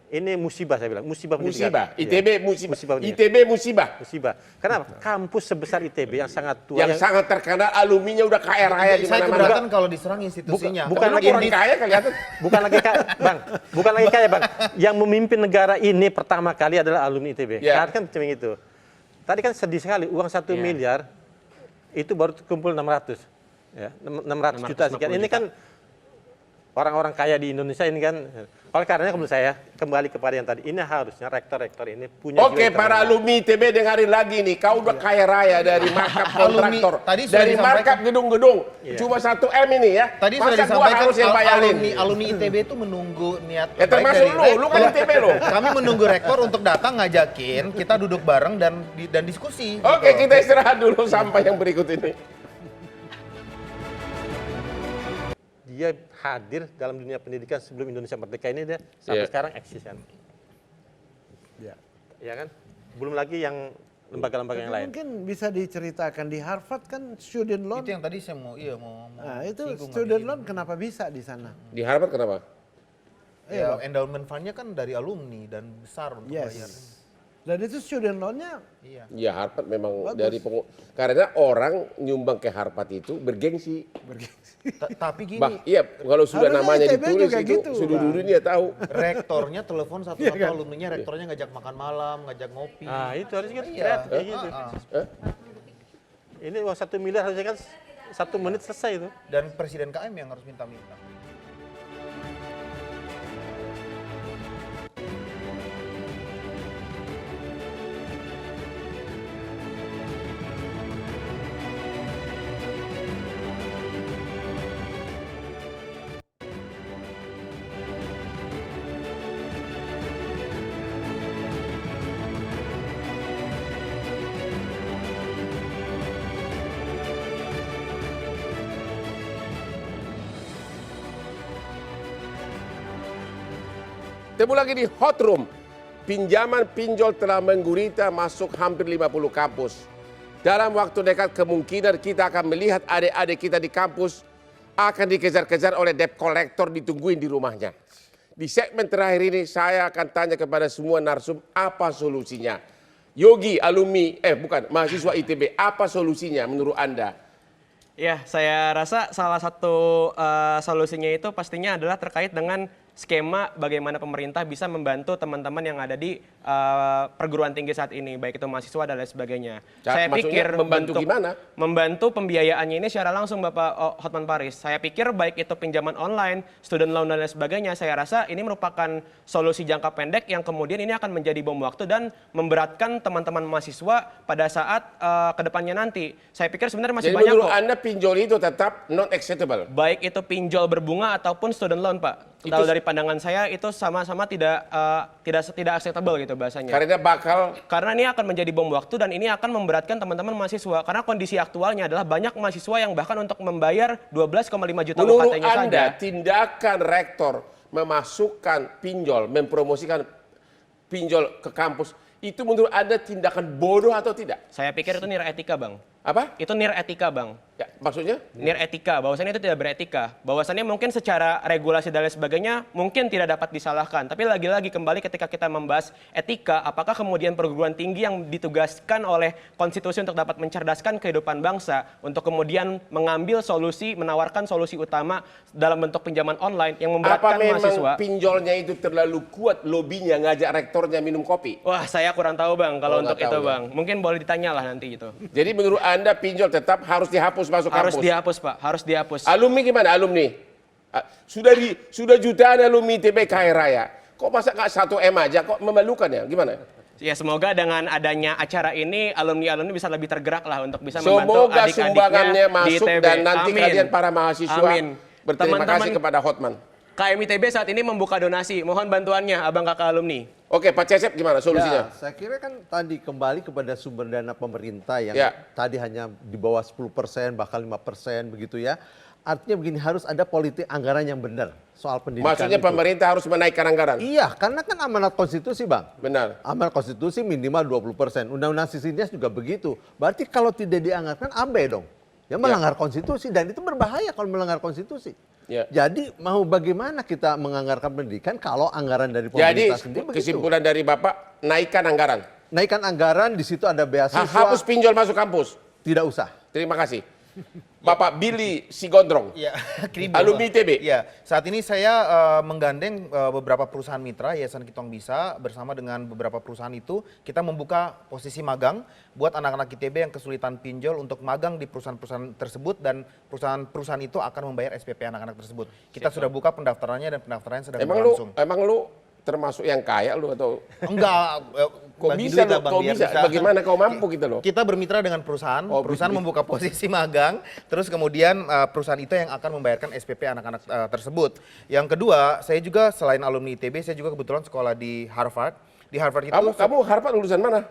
ini musibah, saya bilang musibah pendidikan. Musibah. Iya. ITB musibah. Musibah pendidikan. ITB musibah. Musibah. Kenapa? Kampus sebesar ITB yang sangat tua, Yang sangat terkenal alumninya udah kaya raya di Saya mana-mana. keberatan kalau diserang institusinya. bukan Lu lagi orang kaya kelihatan. bukan lagi Bang, bukan lagi kaya Bang. Yang memimpin negara ini pertama kali adalah alumni ITB. Ya. Karena kan cuma itu. Tadi kan sedih sekali uang 1 miliar itu baru kumpul 600. Ya, 600 juta sekian. Ini kan orang-orang kaya di Indonesia ini kan. Oleh karenanya menurut saya kembali kepada yang tadi, ini harusnya rektor-rektor ini punya Oke, jiwa para entrepreneur. alumni ITB dengarin lagi nih. Kau udah kaya raya dari markup Alumni, kontraktor, tadi sudah dari disampaikan. markup gedung-gedung. Cuma 1 M ini ya. Tadi Masa sudah gua disampaikan harus yang bayarin? alumni ITB itu menunggu niat Ya, baik termasuk dari lu kan ITB lo. Kami menunggu rektor untuk datang ngajakin, kita duduk bareng dan diskusi. Oke, gitu. kita istirahat dulu sampai yang berikut ini. Dia hadir dalam dunia pendidikan sebelum Indonesia merdeka ini dia sampai Iya. sekarang eksis kan. Ya kan? Belum lagi yang lembaga-lembaga yang lain. Mungkin bisa diceritakan di Harvard kan student loan. Itu yang tadi saya mau Nah, itu singgung student habis loan kenapa bisa di sana? Di Harvard kenapa? ini. Ya, endowment fund-nya kan dari alumni dan besar untuk bayar. Yes. Dan itu student loan-nya Iya. Ya Harvard memang Bagus. dari karena orang nyumbang ke Harvard itu bergengsi. Tapi gini, Iya, kalau sudah Harusnya namanya ITB ditulis juga itu gitu, seluruh Bang. dunia tahu. rektornya telepon Iya satu-satu kan? alumninya, rektornya ngajak makan malam, ngajak ngopi. Nah, itu harusnya kan Iya. kreatif kayak gitu. Ah. Ini uang 1 miliar harusnya kan 1 menit selesai itu. Dan presiden KM yang harus minta-minta. Temu lagi di Hot Room. Pinjaman pinjol telah menggurita masuk hampir 50 kampus. Dalam waktu dekat kemungkinan kita akan melihat adik-adik kita di kampus akan dikejar-kejar oleh debt collector ditungguin di rumahnya. Di segmen terakhir ini saya akan tanya kepada semua narsum apa solusinya. Yogi, alumni, mahasiswa ITB, apa solusinya menurut Anda? Ya, saya rasa salah satu solusinya itu pastinya adalah terkait dengan skema bagaimana pemerintah bisa membantu teman-teman yang ada di perguruan tinggi saat ini, baik itu mahasiswa dan lain sebagainya. Saya pikir membantu gimana? Membantu pembiayaannya ini secara langsung Bapak Hotman Paris. Saya pikir baik itu pinjaman online, student loan dan lain sebagainya, saya rasa ini merupakan solusi jangka pendek yang kemudian ini akan menjadi bom waktu dan memberatkan teman-teman mahasiswa pada saat kedepannya nanti. Saya pikir sebenarnya masih Jadi banyak menurut kok. Anda pinjol itu tetap not acceptable? Baik itu pinjol berbunga ataupun student loan, Pak. Kalau dari pandangan saya itu sama-sama tidak acceptable gitu bahasanya. Karena ini akan menjadi bom waktu dan ini akan memberatkan teman-teman mahasiswa. Karena kondisi aktualnya adalah banyak mahasiswa yang bahkan untuk membayar 12,5 juta menurut UKT-nya saja. Anda tindakan rektor memasukkan pinjol, mempromosikan pinjol ke kampus, itu menurut Anda tindakan bodoh atau tidak? Saya pikir itu nir etika, Bang. Apa? Itu nir etika, Bang. Ya, maksudnya? Nir etika, bahwasannya itu tidak beretika. Bahwasannya mungkin secara regulasi dan lain sebagainya mungkin tidak dapat disalahkan. Tapi lagi-lagi kembali ketika kita membahas etika, apakah kemudian perguruan tinggi yang ditugaskan oleh konstitusi untuk dapat mencerdaskan kehidupan bangsa, untuk kemudian mengambil solusi, menawarkan solusi utama dalam bentuk pinjaman online yang memberatkan mahasiswa. Apa memang pinjolnya itu terlalu kuat lobinya ngajak rektornya minum kopi? Wah, saya kurang tahu, Bang, kalau untuk itu, tahu, Bang. Mungkin boleh ditanyalah nanti itu. Jadi menurut Anda pinjol tetap harus dihapus masuk Harus kampus? dihapus, Pak. Harus dihapus. Alumni gimana alumni? Sudah jutaan alumni ITB kaya raya. Kok masa nggak 1M aja? Kok memalukan ya? Gimana? Ya semoga dengan adanya acara ini alumni-alumni bisa lebih tergerak lah untuk bisa membantu Semoga adik-adiknya sumbangannya di masuk ITB. dan nanti Amin. kalian para mahasiswa Amin. berterima Teman-teman kasih kepada Hotman. KM ITB saat ini membuka donasi. Mohon bantuannya abang kakak alumni. Oke, Pak Cecep gimana solusinya? Ya, saya kira kan tadi kembali kepada sumber dana pemerintah yang Ya. tadi hanya di bawah 10%, bahkan 5% begitu ya. Artinya begini, harus ada politik anggaran yang benar soal pendidikan. Maksudnya itu. pemerintah harus menaikkan anggaran? Iya, karena kan amanat konstitusi, Bang. Benar. Amanat konstitusi minimal 20%. Undang-undang Sisindias juga begitu. Berarti kalau tidak dianggarkan abai dong. Ya melanggar konstitusi dan itu berbahaya kalau melanggar konstitusi. Ya. Jadi mau bagaimana kita menganggarkan pendidikan kalau anggaran dari Jadi pemerintah sendiri begitu. kesimpulan dari Bapak, naikkan anggaran. Naikkan anggaran, di situ ada beasiswa. Hapus pinjol masuk kampus. Tidak usah. Terima kasih. Bapak Billy Sigondrong, Ya, alumni ITB. Ya, saat ini saya menggandeng beberapa perusahaan mitra Yayasan Kitong Bisa bersama dengan beberapa perusahaan itu kita membuka posisi magang buat anak-anak ITB yang kesulitan pinjol untuk magang di perusahaan-perusahaan tersebut dan perusahaan-perusahaan itu akan membayar SPP anak-anak tersebut. Kita sudah buka pendaftarannya dan pendaftarannya sedang berlangsung. Emang lu termasuk yang kaya lu atau Enggak, kok bagi bisa duit lah, lu? Bang, Kok biar bisa? Bagaimana kau mampu gitu loh? Kita bermitra dengan perusahaan, Oh, perusahaan membuka posisi magang, terus kemudian perusahaan itu yang akan membayarkan SPP anak-anak tersebut. Yang kedua, saya juga selain alumni ITB, saya juga kebetulan sekolah di Harvard. Di Harvard itu Kamu Harvard lulusan mana?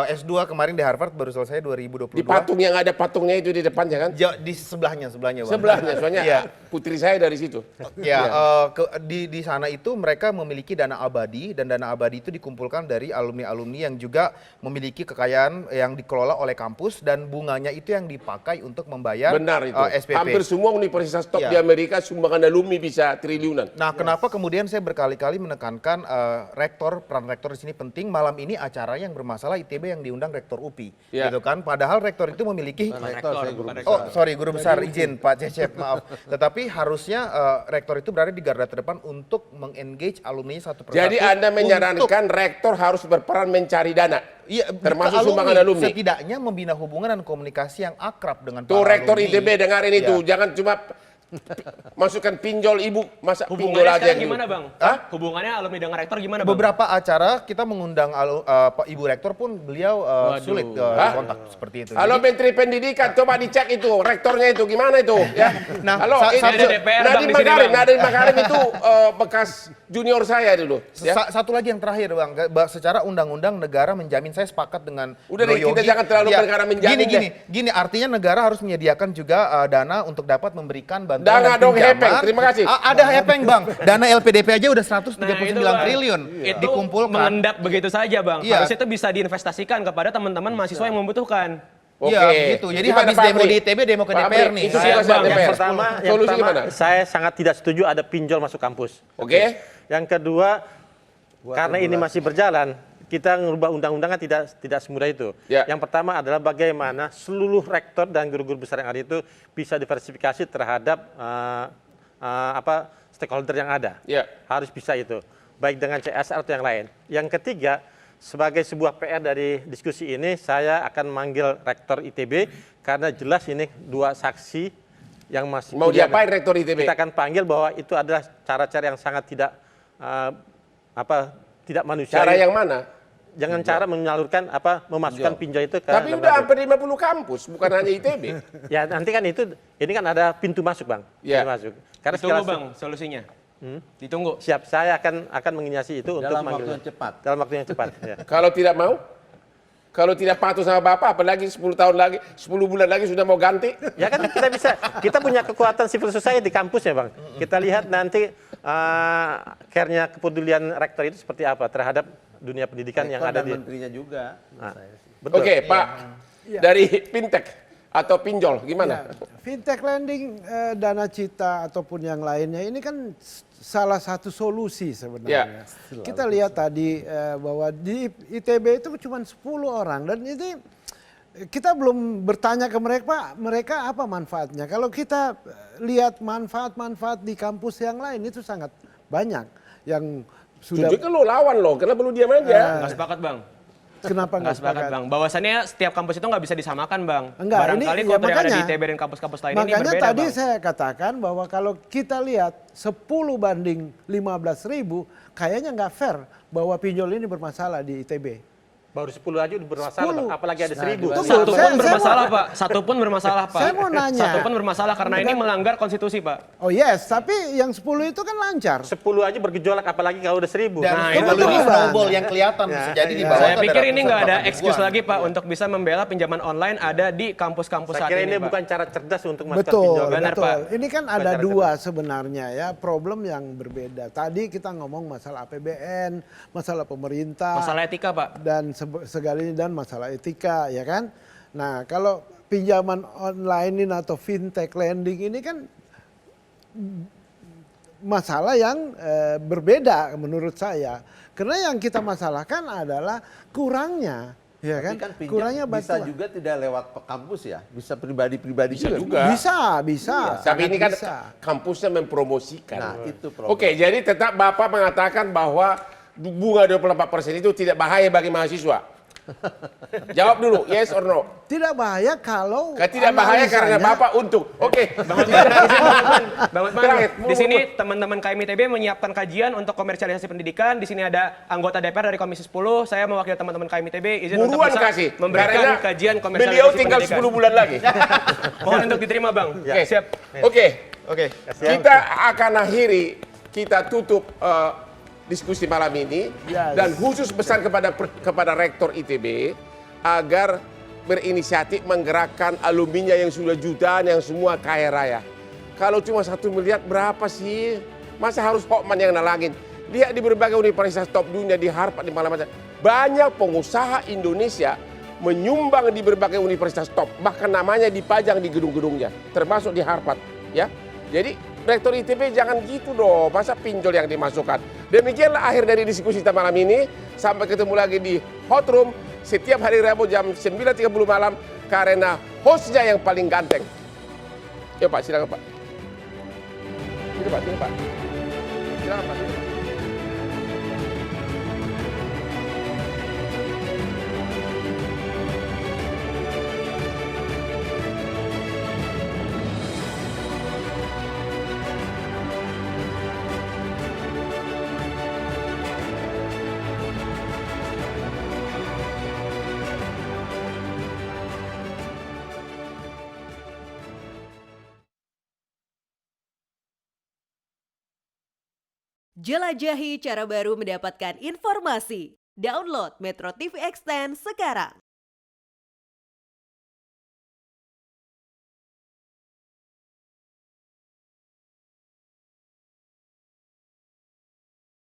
S2 kemarin di Harvard baru selesai 2022. Di patung yang ada patungnya itu di depannya kan? Di sebelahnya, Bang. Sebelahnya, soalnya Iya. putri saya dari situ. Ya, di sana itu mereka memiliki dana abadi dan dana abadi itu dikumpulkan dari alumni-alumni yang juga memiliki kekayaan yang dikelola oleh kampus dan bunganya itu yang dipakai untuk membayar Benar itu. SPP. Hampir semua universitas top Iya. di Amerika sumbangan alumni bisa triliunan. Nah, kenapa kemudian saya berkali-kali menekankan peran rektor di sini penting. Malam ini acara yang bermasalah ITB yang diundang rektor UPI, Ya. gitu kan? Padahal rektor itu memiliki Rektor, saya guru besar. Oh, sorry, guru besar, izin Pak Cecep, maaf. Tetapi harusnya rektor itu berada di garda terdepan untuk mengengage alumni satu persatu. Jadi Anda untuk- menyarankan rektor harus berperan mencari dana. Iya, termasuk ke sumbangan alumni. Setidaknya membina hubungan dan komunikasi yang akrab dengan Tuh para rektor alumni. ITB dengarin itu, Ya. jangan cuma masukkan pinjol ibu, masa pinjol Hubungannya aja sekarang yang gimana, Bang? Hah? Hubungannya alumni dengan rektor gimana, Bang? Beberapa acara kita mengundang Pak Ibu Rektor pun beliau sulit kontak seperti itu. Halo Menteri Pendidikan, coba dicek itu rektornya itu gimana itu ya. Nah, Halo, sa- itu sa- ada DPR, Bang, Nadiem di sini, Makarim, Bang. Nadiem Makarim itu bekas junior saya dulu. Ya. Satu lagi yang terakhir Bang, secara undang-undang negara menjamin, saya sepakat dengan Udah Bro deh, kita Yogi. jangan terlalu negara menjamin Gini, artinya negara harus menyediakan juga dana untuk dapat memberikan bantuan Dana dan dong, pinjaman. Hepeng, terima kasih. Ada Hepeng Bang, dana LPDP aja udah 139 Bang. triliun Itu dikumpulkan. mengendap begitu saja bang. Iya. Harusnya itu bisa diinvestasikan kepada teman-teman mahasiswa yang membutuhkan. Iya begitu, jadi Gimana, habis Pak demo Amri? di ITB, demo ke Pak DPR Amri, nih. itu Saya, tugas Bang, DPR. Yang Solusi pertama, gimana? saya sangat tidak setuju ada pinjol masuk kampus. Oke. Yang kedua, karena ini masih berjalan, kita mengubah undang-undang kan tidak semudah itu. Ya. Yang pertama adalah bagaimana seluruh rektor dan guru-guru besar yang ada itu bisa diversifikasi terhadap stakeholder yang ada. Ya. Harus bisa itu, baik dengan CSR atau yang lain. Yang ketiga, sebagai sebuah PR dari diskusi ini, saya akan manggil rektor ITB karena jelas ini dua saksi yang masih Mau diapain rektor ITB? Kita akan panggil bahwa itu adalah cara-cara yang sangat tidak tidak manusiawi. Cara yang mana? Jangan cara menyalurkan memasukkan pinjol itu ke Tapi udah hampir 50 kampus, bukan hanya ITB. ya nanti kan ini kan ada pintu masuk Bang. Ya. Pintu masuk. Karena Ditunggu sekarang bang solusinya. Ditunggu. siap, saya akan menginisiasi itu untuk Dalam waktu manggilnya. yang cepat. Dalam waktu yang cepat. Ya. Kalau tidak mau, kalau tidak patuh sama Bapak, apalagi 10 tahun lagi, 10 bulan lagi sudah mau ganti. Ya kan kita punya kekuatan civil society di kampus ya Bang. Kita lihat nanti care-nya kepedulian rektor itu seperti apa terhadap dunia pendidikan yang ada Rektor dan di. menterinya juga. Nah, Saya sih. betul. Oke, Pak. Dari fintech atau pinjol, gimana? Ya, fintech lending, dana cita ataupun yang lainnya ini kan salah satu solusi sebenarnya. Kita lihat tadi bahwa di ITB itu cuma 10 orang dan ini kita belum bertanya ke mereka apa manfaatnya. Kalau kita lihat manfaat-manfaat di kampus yang lain itu sangat banyak yang sudah. Tunjukkan lo lawan lo, kenapa lu diam aja? Nggak sepakat bang. Kenapa Nggak sepakat bang. Bahwasannya setiap kampus itu nggak bisa disamakan bang. Enggak, Barangkali ini- kalau ya yang ada di makanya- ITB dan kampus-kampus lain ini Makanya berbeda tadi bang. saya katakan bahwa kalau kita lihat 10 banding 15.000 kayaknya nggak fair bahwa pinjol ini bermasalah di ITB. Baru 10 aja udah bermasalah, 10. Bang. Apalagi ada 1000. Tunggu, Satu saya- pun saya bermasalah mau- pak. Satu pun bermasalah pak. Saya mau nanya. Satu pun bermasalah karena ini melanggar konstitusi pak. Oh yes, tapi yang 10 itu kan lancar. 10 aja bergejolak, apalagi kalau udah 1000. Dan Nah, itu itu lebih Bang. snowball yang kelihatan bisa jadi di bawah. Saya itu pikir ini ratusan nggak ada bahkan excuse ribuan. lagi pak untuk bisa membela pinjaman online ada di kampus-kampus Saya saat kira ini ini pak. bukan cara cerdas untuk masukkan Betul, pinjol. Benar, betul. Pak. Ini kan Bukan ada cara dua sebenarnya ya problem yang berbeda. Tadi kita ngomong masalah APBN, masalah pemerintah. Masalah etika pak. Dan segala dan masalah etika ya kan. Nah kalau pinjaman online ini atau fintech lending ini kan masalah yang berbeda menurut saya. Karena yang kita masalahkan adalah kurangnya, ya Tapi kan? kan pinjam Kurangnya bisa bantuan. juga tidak lewat kampus ya, bisa pribadi-pribadi juga. Bisa. Tapi sangat ini kan bisa. kampusnya mempromosikan. Nah, itu problem. Oke, jadi tetap Bapak mengatakan bahwa bunga 24% itu tidak bahaya bagi mahasiswa. Jawab dulu, yes or no? Tidak bahaya kalau Tidak bahaya karena analisanya- Bapak untung. Oke. Bang Otman, Terakhir. di sini teman-teman KMITB menyiapkan kajian untuk komersialisasi pendidikan. Di sini ada anggota DPR dari Komisi 10. Saya mewakili teman-teman KMITB izin untuk Buruan bisa kasih. memberikan Karena kajian komersialisasi beliau tinggal pendidikan. 10 bulan lagi. Mohon untuk diterima bang. Oke. Siap. Oke. Oke. Kita akan akhiri, kita tutup diskusi malam ini. Yes. Dan khusus pesan kepada rektor ITB agar berinisiatif menggerakkan alumninya yang sudah jutaan, yang semua kaya raya. Kalau cuma 1 miliar berapa sih? Masa harus Hokman yang nalangin? Lihat di berbagai universitas top dunia, di Harvard, di mana-mana. Banyak pengusaha Indonesia menyumbang di berbagai universitas top. Bahkan namanya dipajang di gedung-gedungnya. Termasuk di Harvard. Ya. Jadi rektor ITB jangan gitu dong. Masa pinjol yang dimasukkan. Demikianlah akhir dari diskusi kita malam ini. Sampai ketemu lagi di Hot Room. Setiap hari Rabu jam 9.30 malam. Karena hostnya yang paling ganteng. Yuk Pak, silakan Pak. Sini Pak, sini Pak. Silakan Pak. Jelajahi cara baru mendapatkan informasi. Download Metro TV Extend sekarang.